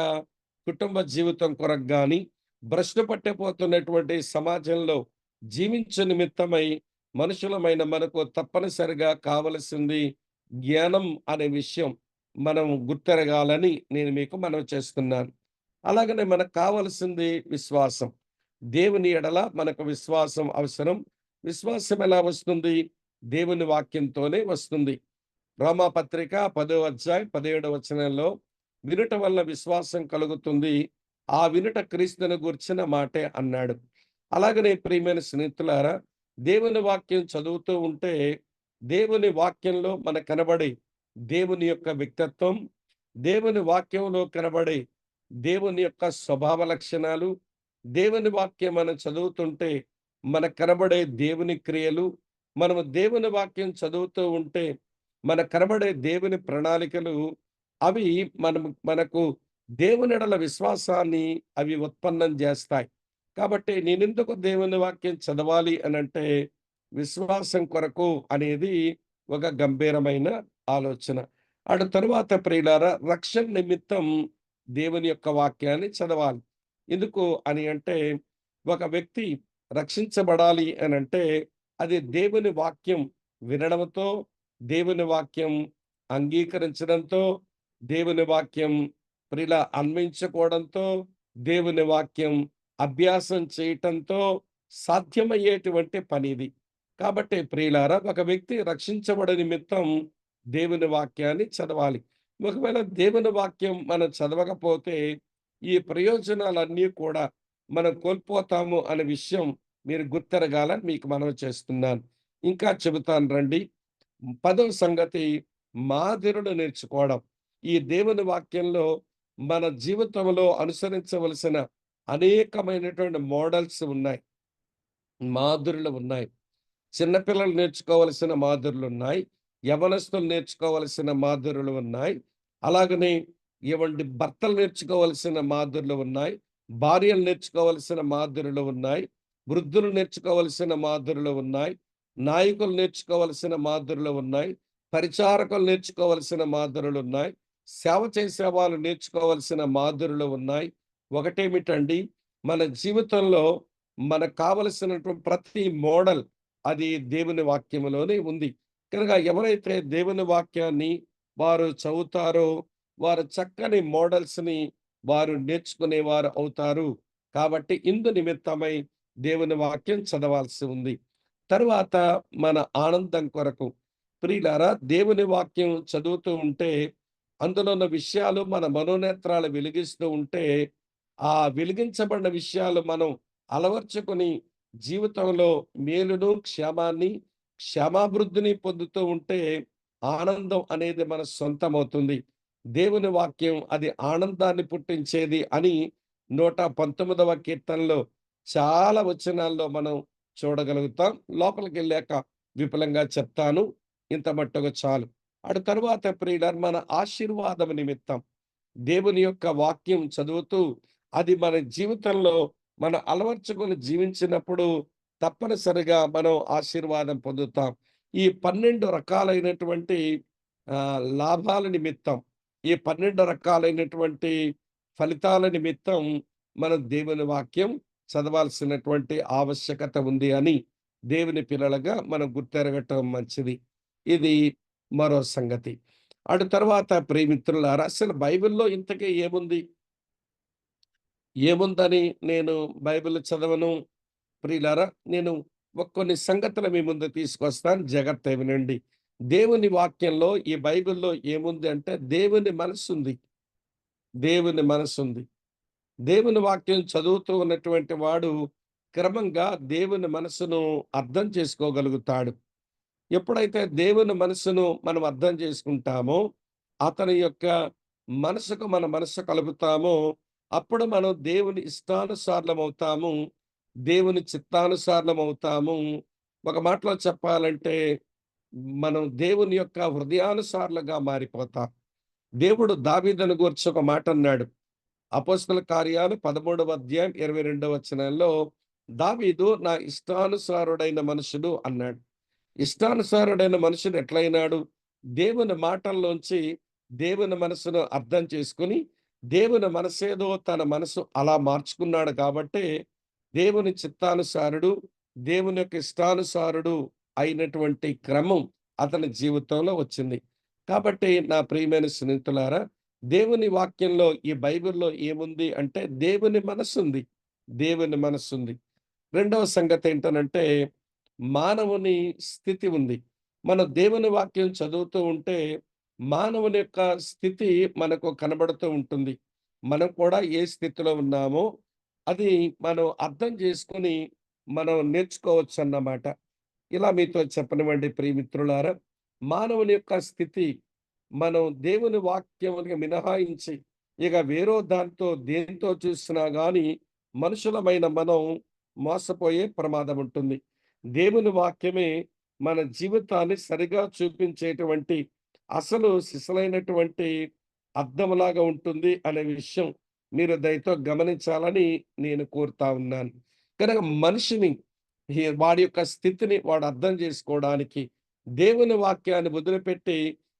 కుటుంబ జీవితం కొరకు గాని, భ్రష్టు పట్టిపోతున్నటువంటి సమాజంలో జీవించు నిమిత్తమై మనుషులమైన మనకు తప్పనిసరిగా కావలసింది జ్ఞానం అనే విషయం మనం గుర్తెరగాలని నేను మీకు మనవి చేస్తున్నాను. అలాగనే మనకు కావలసింది విశ్వాసం. దేవుని ఎడల మనకు విశ్వాసం అవసరం. విశ్వాసం ఎలా వస్తుంది? దేవుని వాక్యంతోనే వస్తుంది. రోమాపత్రిక 10వ అధ్యాయం 17వ వచనంలో వినుట వల్ల విశ్వాసం కలుగుతుంది. ఆ వినుట క్రీస్తును గూర్చిన మాటే అన్నాడు. అలాగనే ప్రియమైన స్నేహితులారా, దేవుని వాక్యం చదువుతూ ఉంటే, దేవుని వాక్యంలో మనకు కనబడే దేవుని యొక్క వ్యక్తిత్వం, దేవుని వాక్యంలో కనబడే దేవుని యొక్క స్వభావ లక్షణాలు, దేవుని వాక్యం మనం చదువుతుంటే మనకు కనబడే దేవుని క్రియలు, మనము దేవుని వాక్యం చదువుతూ ఉంటే మనకు కనబడే దేవుని ప్రణాళికలు అవి మనకు దేవుని ఎడల విశ్వాసాన్ని అవి ఉత్పన్నం చేస్తాయి. కాబట్టి నేనెందుకు దేవుని వాక్యం చదవాలి అనంటే, విశ్వాసం కొరకు అనేది ఒక గంభీరమైన ఆలోచన. అటు తరువాత ప్రియులారా, రక్షణ నిమిత్తం దేవుని యొక్క వాక్యాన్ని చదవాలి. ఎందుకు అని అంటే, ఒక వ్యక్తి రక్షించబడాలి అనంటే, అది దేవుని వాక్యం వినడంతో, దేవుని వాక్యం అంగీకరించడంతో, దేవుని వాక్యం అన్వయించుకోవడంతో, దేవుని వాక్యం అభ్యాసం చేయటంతో సాధ్యమయ్యేటువంటి పనిది. కాబట్టి ప్రియులారా, ఒక వ్యక్తి రక్షించబడే నిమిత్తం దేవుని వాక్యాన్ని చదవాలి. ఒకవేళ దేవుని వాక్యం మనం చదవకపోతే, ఈ ప్రయోజనాలన్నీ కూడా మనం కోల్పోతాము అనే విషయం మీరు గుర్తెరగాలని మీకు మనవి చేస్తున్నాను. ఇంకా చెబుతాను రండి. 10వ సంగతి మాదిరిని నేర్చుకోవడం. ఈ దేవుని వాక్యంలో మన జీవితంలో అనుసరించవలసిన అనేకమైనటువంటి మోడల్స్ ఉన్నాయి. మాధురులు ఉన్నాయి. చిన్న పిల్లలు నేర్చుకోవలసిన మాధుర్లున్నాయి. యవ్వనస్తులు నేర్చుకోవలసిన మాధుర్యులు ఉన్నాయి. అలాగనే భర్తలు నేర్చుకోవలసిన మాధుర్లు ఉన్నాయి. భార్యలు నేర్చుకోవలసిన మాధుర్యులు ఉన్నాయి. వృద్ధులు నేర్చుకోవలసిన మాధుర్యులు ఉన్నాయి. నాయకులు నేర్చుకోవలసిన మాధుర్యులు ఉన్నాయి. పరిచారకులు నేర్చుకోవలసిన మాధుర్యులున్నాయి. సేవ చేసే వాళ్ళు నేర్చుకోవలసిన మాధుర్యులు ఉన్నాయి. ఒకటేమిటండి, మన జీవితంలో మనకు కావలసినటువంటి ప్రతి మోడల్ అది దేవుని వాక్యములోనే ఉంది. కనుక ఎవరైతే దేవుని వాక్యాన్ని వారు చదువుతారో, వారు చక్కని మోడల్స్‌ని వారు నేర్చుకునేవారు అవుతారు. కాబట్టి ఇందు నిమిత్తమై దేవుని వాక్యం చదవాల్సి ఉంది. తరువాత మన ఆనందం కొరకు ప్రియులారా, దేవుని వాక్యం చదువుతూ ఉంటే అందులో ఉన్న విషయాలు మన మనోనేత్రాలు వెలిగిస్తూ ఉంటే, ఆ వెలిగించబడిన విషయాలు మనం అలవర్చుకొని జీవితంలో మేలును, క్షేమాభివృద్ధిని పొందుతూ ఉంటే ఆనందం అనేది మన సొంతమవుతుంది. దేవుని వాక్యం అది ఆనందాన్ని పుట్టించేది అని 119వ కీర్తనలో చాలా వచనాల్లో మనం చూడగలుగుతాం. లోపలికెళ్ళాక విపులంగా చెప్తాను. ఇంత మట్టుకు చాలు. అటు తరువాత ప్రియులారా, మన ఆశీర్వాదం నిమిత్తం దేవుని యొక్క వాక్యం చదువుతూ అది మన జీవితంలో మనం అలవర్చుకొని జీవించినప్పుడు తప్పనిసరిగా మనం ఆశీర్వాదం పొందుతాం. ఈ 12 రకాలైనటువంటి లాభాల నిమిత్తం, ఈ 12 రకాలైనటువంటి ఫలితాల నిమిత్తం మనం దేవుని వాక్యం చదవాల్సినటువంటి ఆవశ్యకత ఉంది అని దేవుని పిల్లలుగా మనం గుర్తెరగటం మంచిది. ఇది మరో సంగతి. అటు తర్వాత ప్రియమిత్రులారా, అసలు బైబిల్‌లో ఇంతకీ ఏముంది? ఏముందని నేను బైబిల్ చదవను ప్రియులారా, నేను కొన్ని సంగతులు మీ ముందు తీసుకొస్తాను. జాగ్రత్తగా వినండి. దేవుని వాక్యంలో ఈ బైబిల్‌లో ఏముంది అంటే దేవుని మనసుంది. దేవుని మనసుంది. దేవుని వాక్యం చదువుతూ ఉన్నటువంటి వాడు క్రమంగా దేవుని మనసును అర్థం చేసుకోగలుగుతాడు. ఎప్పుడైతే దేవుని మనసును మనం అర్థం చేసుకుంటామో, అతని యొక్క మనసుకు మన మనసు కలుపుతామో, అప్పుడు మనం దేవుని ఇష్టానుసారులమవుతాము. దేవుని చిత్తానుసారులమవుతాము. ఒక మాటలో చెప్పాలంటే, మనం దేవుని యొక్క హృదయానుసారులుగా మారిపోతాం. దేవుడు దావీదును గూర్చి ఒక మాట అన్నాడు. అపోస్తల కార్యాలు 13వ అధ్యాయం 22వ వచనంలో దావీదు నా ఇష్టానుసారుడైన మనుషుడు అన్నాడు. ఇష్టానుసారుడైన మనుషుడు ఎట్లయినాడు? దేవుని మాటల్లోంచి దేవుని మనసును అర్థం చేసుకొని, దేవుని మనసేదో తన మనసు అలా మార్చుకున్నాడు కాబట్టే, దేవుని చిత్తానుసారుడు, దేవుని యొక్క ఇష్టానుసారుడు అయినటువంటి క్రమం అతని జీవితంలో వచ్చింది. కాబట్టి నా ప్రియమైన స్నేహితులారా, దేవుని వాక్యంలో ఈ బైబిల్‌లో ఏముంది అంటే దేవుని మనసుంది. దేవుని మనసుంది. రెండవ సంగతేంటనంటే, మానవుని స్థితి ఉంది. మనం దేవుని వాక్యం చదువుతూ ఉంటే, మానవుని యొక్క స్థితి మనకు కనబడుతూ ఉంటుంది. మనం కూడా ఏ స్థితిలో ఉన్నామో, అది మనం అర్థం చేసుకొని, మనం నేర్చుకోవచ్చన్నమాట. ఇలా మీతో చెప్పనివ్వండి ప్రియమిత్రులారా, మానవుని యొక్క స్థితి మనం దేవుని వాక్యముని మినహాయించి, ఇక వేరో దాంతో దేనితో చూసినా గాని, మనుషులమైన మనం మోసపోయే ప్రమాదముంటుంది. దేవుని వాక్యమే మన జీవితాన్ని సరిగా చూపించేటువంటి అసలు సిసలైనటువంటి అద్దంలాగా ఉంటుంది అనే విషయం మీరు దయతో గమనించాలని నేను కోరుతా ఉన్నాను. కనుక మనిషిని వాడి యొక్క స్థితిని వాడు అర్థం చేసుకోవడానికి దేవుని వాక్యాన్ని వదిలిపెట్టి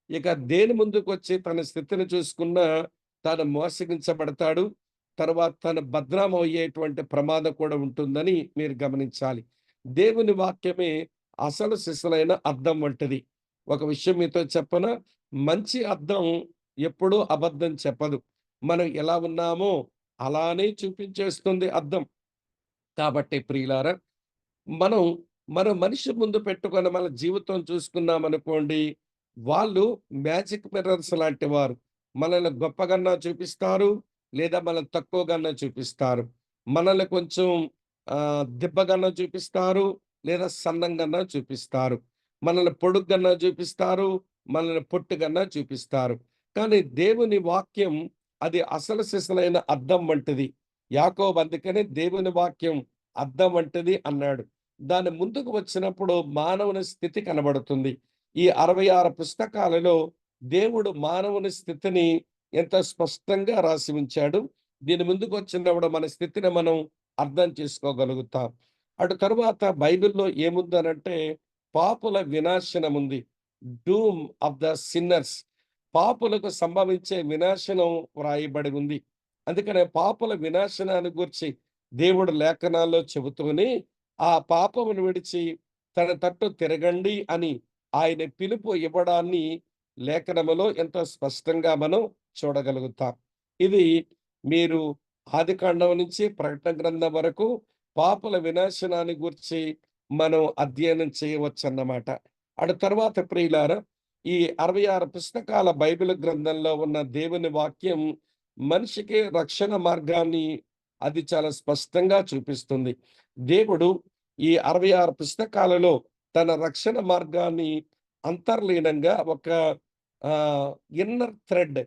ఇక దేని ముందుకొచ్చి తన స్థితిని చూసుకున్నా తాను మోసగించబడతాడు. తర్వాత తను బద్నామం అయ్యేటువంటి ప్రమాదం కూడా ఉంటుందని మీరు గమనించాలి. దేవుని వాక్యమే అసలు సిసలైన అద్దం వంటిది. ఒక విషయం మీతో చెప్పనా? మంచి అద్దం ఎప్పుడూ అబద్ధం చెప్పదు. మనం ఎలా ఉన్నామో అలానే చూపించేస్తుంది అద్దం. కాబట్టి ప్రియులారా మనం మన మనిషి ముందు పెట్టుకొని మన జీవితం చూసుకున్నామనుకోండి, వాళ్ళు మ్యాజిక్ మిర్రర్స్ లాంటి వారు. మనల్ని గొప్పగన్నా చూపిస్తారు, లేదా మనల్ని తక్కువగన్నా చూపిస్తారు. మనల్ని కొంచెం దిబ్బగన్నా చూపిస్తారు, లేదా సన్నంగన్నా చూపిస్తారు. మనల్ని పొడుగ్గన్నా చూపిస్తారు, మనల్ని పొట్టిగన్నా చూపిస్తారు. కానీ దేవుని వాక్యం అది అసలు సిసలైన అద్దం వంటిది. యాకోబు అందుకనే దేవుని వాక్యం అద్దం వంటిది అన్నాడు. దాని ముందుకు వచ్చినప్పుడు మానవుని స్థితి కనబడుతుంది. ఈ 66 పుస్తకాలలో దేవుడు మానవుని స్థితిని ఎంతో స్పష్టంగా రాసి ఉంచాడు. దీని ముందుకొచ్చినప్పుడు మన స్థితిని మనం అర్థం చేసుకోగలుగుతాం. అటు తరువాత బైబిల్‌లో ఏముందనంటే పాపుల వినాశనముంది. డూమ్ ఆఫ్ ద సిన్నర్స్. పాపులకు సంభవించే వినాశనం వ్రాయబడి ఉంది. అందుకనే పాపుల వినాశనాన్ని గూర్చి దేవుడు లేఖనాల్లో చెబుతూనే ఆ పాపమును విడిచి తన తట్టు తిరగండి అని ఆయన పిలుపు ఇవ్వడాన్ని లేఖనములో ఎంతో స్పష్టంగా మనం చూడగలుగుతాం. ఇది మీరు ఆదికాండం నుంచి ప్రకటన గ్రంథం వరకు పాపుల వినాశనాన్ని గూర్చి మనం అధ్యయనం చేయవచ్చన్నమాట. అటు తర్వాత ప్రియులారా, ఈ 66 పుస్తకాల బైబిల్ గ్రంథంలో ఉన్న దేవుని వాక్యం మనిషికి రక్షణ మార్గాన్ని అది చాలా స్పష్టంగా చూపిస్తుంది. దేవుడు ఈ 66 పుస్తకాలలో తన రక్షణ మార్గాన్ని అంతర్లీనంగా ఒక ఇన్నర్ థ్రెడ్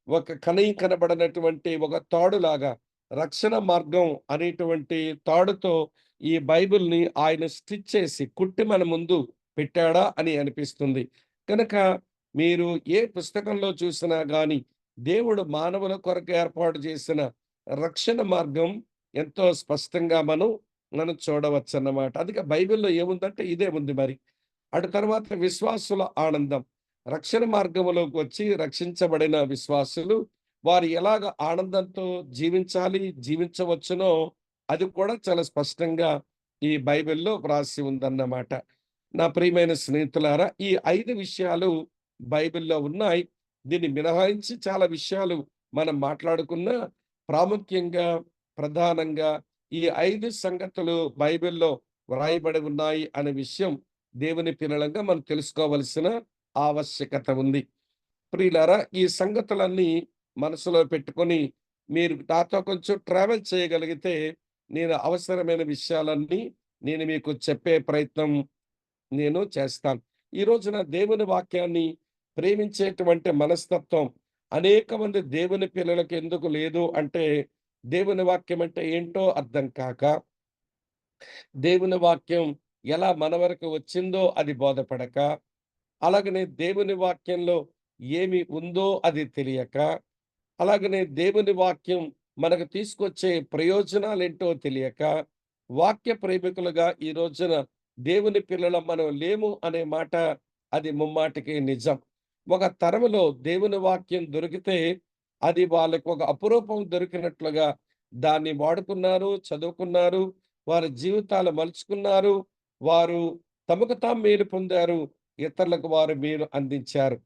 ఒక కనబడనటువంటి ఒక తాడులాగా రక్షణ మార్గం అనేటువంటి తాడుతో ఈ బైబిల్‌ని ఆయన స్టిచ్ చేసి కుట్టి మన ముందు పెట్టాడా అని అనిపిస్తుంది. కనుక మీరు ఏ పుస్తకంలో చూసినా గాని దేవుడు మానవుల కొరకు ఏర్పాటు చేసిన రక్షణ మార్గం ఎంతో స్పష్టంగా మనం చూడవచ్చన్నమాట. అందుకే బైబిల్‌లో ఏముందంటే ఇదే ఉంది మరి. అటు తర్వాత విశ్వాసుల ఆనందం. రక్షణ మార్గంలోకి వచ్చి రక్షించబడిన విశ్వాసులు వారు ఎలాగ ఆనందంతో జీవించాలి, జీవించవచ్చునో అది కూడా చాలా స్పష్టంగా ఈ బైబిల్‌లో వ్రాసి ఉందన్నమాట. నా ప్రియమైన స్నేహితులారా, ఈ 5 విషయాలు బైబిల్‌లో ఉన్నాయి. దీన్ని మినహాయించి చాలా విషయాలు మనం మాట్లాడుకున్నా ప్రాముఖ్యంగా, ప్రధానంగా ఈ 5 సంగతులు బైబిల్‌లో వ్రాయబడి ఉన్నాయి అనే విషయం దేవుని పిల్లలంగా మనం తెలుసుకోవలసిన ఆవశ్యకత ఉంది. ప్రియులారా, ఈ సంగతులన్నీ మనసులో పెట్టుకొని మీరు నాతో కొంచెం ట్రావెల్ చేయగలిగితే నేను అవసరమైన విషయాలన్నీ నేను మీకు చెప్పే ప్రయత్నం నేను చేస్తాను. ఈ రోజున దేవుని వాక్యాన్ని ప్రేమించేటువంటి మనస్తత్వం అనేక మంది దేవుని పిల్లలకు ఎందుకు లేదు అంటే, దేవుని వాక్యం అంటే ఏంటో అర్థం కాక, దేవుని వాక్యం ఎలా మన వరకు వచ్చిందో అది బోధపడక, అలాగనే దేవుని వాక్యంలో ఏమి ఉందో అది తెలియక, అలాగనే దేవుని వాక్యం మనకు తీసుకొచ్చే ప్రయోజనాలేంటో తెలియక, వాక్య ప్రేమికులుగా ఈ రోజున దేవుని పిల్లలం మనం లేము అనే మాట అది ముమ్మాటికి నిజం. ఒక తరములో దేవుని వాక్యం దొరికితే అది వాళ్ళకి ఒక అపురూపం దొరికినట్లుగా దాన్ని వాడుకున్నారు, చదువుకున్నారు, వారి జీవితాలు మలుచుకున్నారు. వారు తమకు తాము మేలు పొందారు. ఇతరులకు వారు మేలు అందించారు.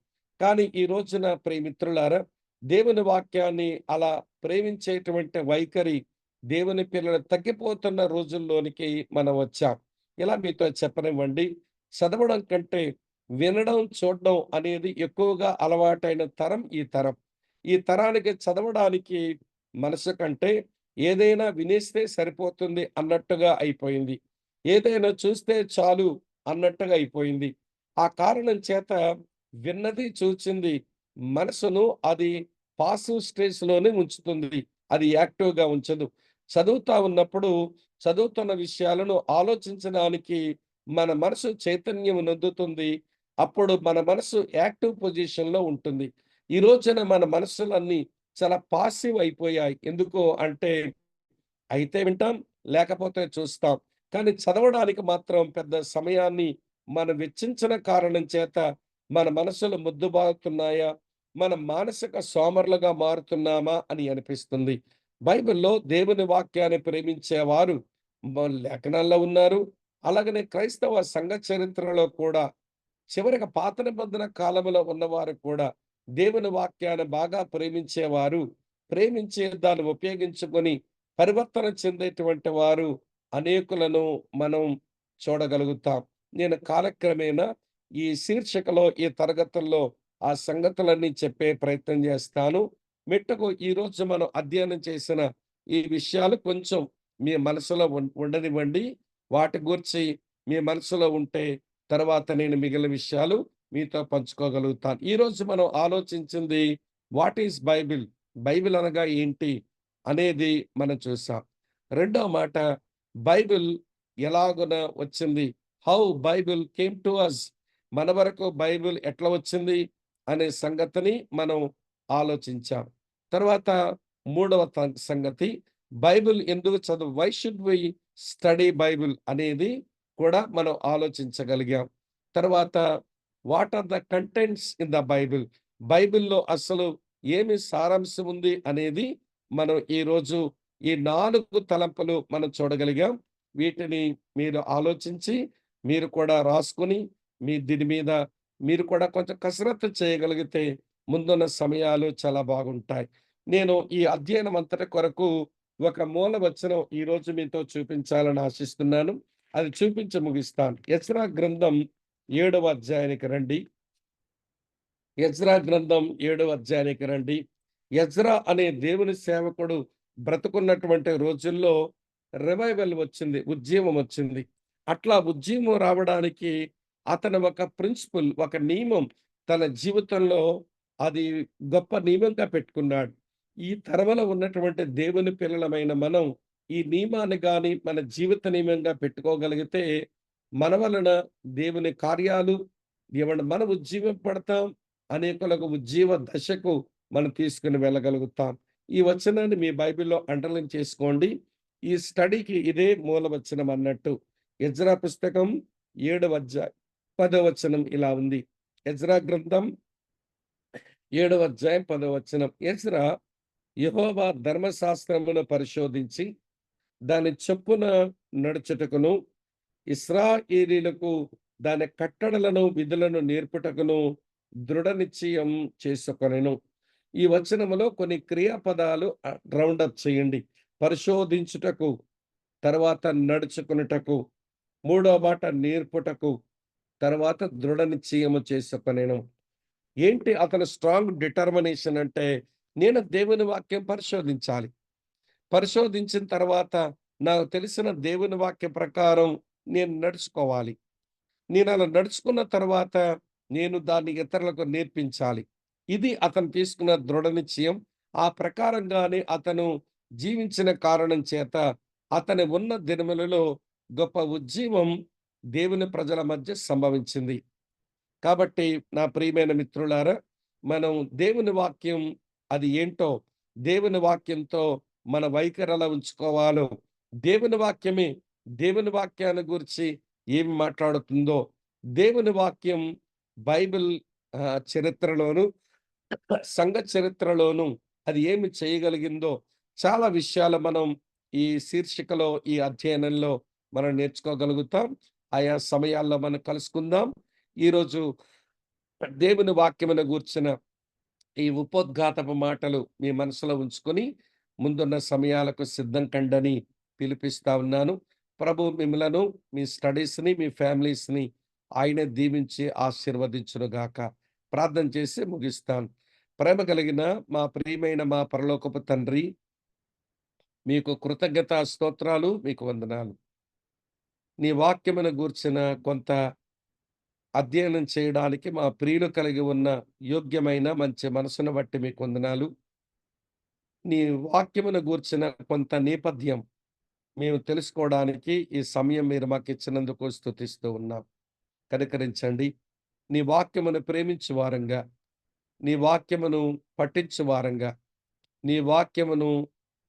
కానీ ఈ రోజున ప్రియమిత్రులారా, దేవుని వాక్యాన్ని అలా ప్రేమించేటువంటి వైఖరి దేవుని పిల్లలు తగ్గిపోతున్న రోజుల్లోనికి మనం వచ్చాం. ఇలా మీతో చెప్పనివ్వండి, చదవడం కంటే వినడం, చూడడం అనేది ఎక్కువగా అలవాటైన తరం ఈ తరం. ఈ తరానికి చదవడానికి మనసు కంటే ఏదైనా వినేస్తే సరిపోతుంది అన్నట్టుగా అయిపోయింది. ఏదైనా చూస్తే చాలు అన్నట్టుగా అయిపోయింది. ఆ కారణం చేత విన్నది, చూచింది మనసును అది పాసివ్ స్టేజ్‌లోనే ఉంచుతుంది. అది యాక్టివ్‌గా ఉంచదు. చదువుతా ఉన్నప్పుడు చదువుతున్న విషయాలను ఆలోచించడానికి మన మనసు చైతన్యం నొందుతుంది. అప్పుడు మన మనసు యాక్టివ్ పొజిషన్‌లో ఉంటుంది. ఈ రోజున మన మనస్సులన్నీ చాలా పాసివ్ అయిపోయాయి. ఎందుకు అంటే అయితే వింటాం, లేకపోతే చూస్తాం. కానీ చదవడానికి మాత్రం పెద్ద సమయాన్ని మనం వెచ్చించిన కారణం చేత మన మనసులు మొద్దుబారుతున్నాయా? మనం మానసిక సోమరులుగా మారుతున్నామా అని అనిపిస్తుంది. బైబిల్‌లో దేవుని వాక్యాన్ని ప్రేమించేవారు లేఖనాల్లో ఉన్నారు. అలాగనే క్రైస్తవ సంఘ చరిత్రలో కూడా చివరికి పాత నిబంధన కాలంలో ఉన్నవారు కూడా దేవుని వాక్యాన్ని బాగా ప్రేమించేవారు. ప్రేమించి దాన్ని ఉపయోగించుకొని పరివర్తన చెందేటువంటి వారు అనేకులను మనం చూడగలుగుతాం. నేను కాలక్రమేణా ఈ శీర్షికలో, ఈ తరగతుల్లో ఆ సంగతులన్నీ చెప్పే ప్రయత్నం చేస్తాను. మెట్టుకు ఈరోజు మనం అధ్యయనం చేసిన ఈ విషయాలు కొంచెం మీ మనసులో ఉండనివ్వండి. వాటి గూర్చి మీ మనసులో ఉంటే తర్వాత నేను మిగిలిన విషయాలు మీతో పంచుకోగలుగుతాను. ఈరోజు మనం ఆలోచించింది వాట్ ఈస్ బైబిల్? బైబిల్ అనగా ఏంటి? అనేది మనం చూసాం. రెండో మాట బైబిల్ ఎలాగున వచ్చింది? How Bible came to us? మన వరకు బైబిల్ ఎట్లా వచ్చింది? అనే సంగతిని మనం ఆలోచించాం. తర్వాత మూడవ సంగతి బైబిల్ ఎందుకు why should we study Bible అనేది కూడా మనం ఆలోచించగలిగాం. తర్వాత what are the contents in the Bible? బైబిల్‌లో అసలు ఏమి సారాంశం ఉంది అనేది మనం ఈరోజు ఈ 4 తలంపులు మనం చూడగలిగాం. వీటిని మీరు ఆలోచించి, మీరు కూడా రాసుకొని, దీని మీద మీరు కూడా కొంచెం కసరత్తు చేయగలిగితే ముందున్న సమయాలు చాలా బాగుంటాయి. నేను ఈ అధ్యయనం అంతటి కొరకు ఒక మూల వచనం ఈరోజు మీతో చూపించాలని ఆశిస్తున్నాను. అది చూపించి ముగిస్తాను. ఎజ్రా గ్రంథం 7వ అధ్యాయానికి రండి. ఎజ్రా గ్రంథం 7వ అధ్యాయానికి రండి. ఎజ్రా అనే దేవుని సేవకుడు బ్రతుకున్నటువంటి రోజుల్లో రివైవల్ వచ్చింది. ఉజ్జీవం వచ్చింది. అట్లా ఉజ్జీవం రావడానికి అతను ఒక ప్రిన్సిపల్, ఒక నియమం తన జీవితంలో అది గొప్ప నియమంగా పెట్టుకున్నాడు. ఈ తరములో ఉన్నటువంటి దేవుని పిల్లలమైన మనం ఈ నియమాన్ని గాని మన జీవిత నియమంగా పెట్టుకోగలిగితే మన వలన దేవుని కార్యాలు మనం ఉజ్జీవపడతాం. అనేకులకు ఉజ్జీవ దశకు మనం తీసుకొని వెళ్ళగలుగుతాం. ఈ వచనాన్ని మీ బైబిల్‌లో అండర్‌లైన్ చేసుకోండి. ఈ స్టడీకి ఇదే మూల వచనం అన్నట్టు. ఎజ్రా పుస్తకం 7వ అధ్యాయం 10వ వచనం ఇలా ఉంది. ఎజ్రా గ్రంథం 7వ అధ్యాయం 10వ వచనం. ఎజ్రా యెహోవా ధర్మశాస్త్రమును పరిశోధించి దాని చొప్పున నడుచుటకును ఇశ్రాయేలీయులకు దాని కట్టడలను, విధులను నేర్పుటకును దృఢ నిశ్చయం చేసుకొనెను. ఈ వచనములో కొన్ని క్రియాపదాలు రౌండప్ చేయండి. పరిశోధించుటకు, తర్వాత నడుచుకొనుటకు, మూడో మాట నేర్పుటకు, తర్వాత దృఢ నిశ్చయము చేసుకొనెను. ఏంటి అతని స్ట్రాంగ్ డిటర్మినేషన్ అంటే, నేను దేవుని వాక్యం పరిశోధించాలి. పరిశోధించిన తర్వాత నాకు తెలిసిన దేవుని వాక్య ప్రకారం నేను నడుచుకోవాలి. నేనలా నడుచుకున్న తర్వాత నేను దాన్ని ఇతరులకు నేర్పించాలి. ఇది అతను తీసుకున్న దృఢ నిశ్చయం. ఆ ప్రకారంగానే అతను జీవించిన కారణం చేత అతని ఉన్న దినములలో గొప్ప ఉజ్జీవం దేవుని ప్రజల మధ్య సంభవించింది. కాబట్టి నా ప్రియమైన మిత్రులారా, మనం దేవుని వాక్యం అది ఏంటో, దేవుని వాక్యంతో మన వైఖరి ఎలా ఉంచుకోవాలో, దేవుని వాక్యమే దేవుని వాక్యాన్ని గూర్చి ఏం మాట్లాడుతుందో దేవుని వాక్యం బైబిల్ చరిత్రలోను, సంఘ చరిత్రలోను అది ఏమి చేయగలిగిందో చాలా విషయాలు మనం ఈ శీర్షికలో, ఈ అధ్యయనంలో మనం నేర్చుకోగలుగుతాం. ఆయా సమయాల్లో మనం కలుసుకుందాం. ఈరోజు దేవుని వాక్యమును గూర్చిన ఈ ఉపోద్ఘాతపు మాటలు మీ మనసులో ఉంచుకొని ముందున్న సమయాలకు సిద్ధం కండని పిలిపిస్తా ఉన్నాను. ప్రభు మిమ్మలను, మీ స్టడీస్‌ని, మీ ఫ్యామిలీస్‌ని ఆయనే దీవించి ఆశీర్వదించును గాక. ప్రార్థన చేసి ముగిస్తాను. ప్రేమ కలిగిన మా ప్రియమైన మా పరలోకపు తండ్రి, మీకు కృతజ్ఞతా స్తోత్రాలు, మీకు వందనాలు. నీ వాక్యమును గూర్చిన కొంత అధ్యయనం చేయడానికి మా ప్రియులు కలిగి ఉన్న యోగ్యమైన మంచి మనసును బట్టి మీకు వందనాలు. నీ వాక్యమును గూర్చిన కొంత నేపథ్యం మేము తెలుసుకోవడానికి ఈ సమయం మీరు మాకిచ్చినందుకు స్తుతిస్తూ ఉన్నాం. కనికరించండి. నీ వాక్యమును ప్రేమించు వారంగా, నీ వాక్యమును పఠించు వారంగా, నీ వాక్యమును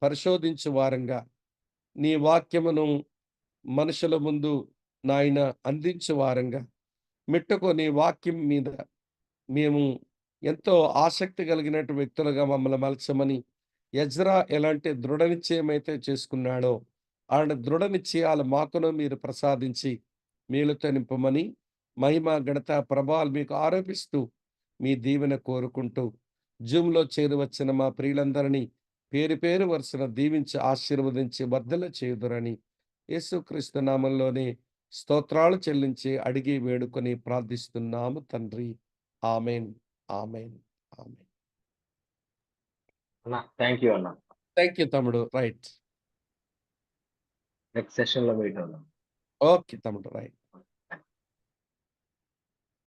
పరిశోధించు వారంగా, నీ వాక్యమును మనుషుల ముందు నాయన అందించు వారంగా, మెట్టుకు నీ వాక్యం మీద మేము ఎంతో ఆసక్తి కలిగినటు వ్యక్తులుగా మమ్మల్ని మలచమని ఎజ్రా ఎలాంటి దృఢ నిశ్చయమైతే చేసుకున్నాడో అలాంటి దృఢ నిశ్చయాలు మాకును మీరు ప్రసాదించి మేలుతో నింపమని మహిమ ఘనత ప్రభావాలు మీకు ఆరోపిస్తూ మీ దీవెన కోరుకుంటూ జూమ్‌లో చేరివచ్చిన మా ప్రియులందరినీ పేరు పేరు వరుసన దీవించి ఆశీర్వదించి వర్ధల చేయుదురని యేసుక్రీస్తు నామంలోనే స్తోత్రాలు చెల్లించి అడిగి వేడుకొని ప్రార్థిస్తున్నాము తండ్రి. ఆమేన్. ఆమేన్. ఆమేన్.
అన్న థ్యాంక్ యూ అన్న.
థాంక్ యూ తమ్ముడు. రైట్.
నెక్స్ట్ సెషన్‌లో మీట్ అవుదాం.
ఓకే తమ్ముడు. రైట్.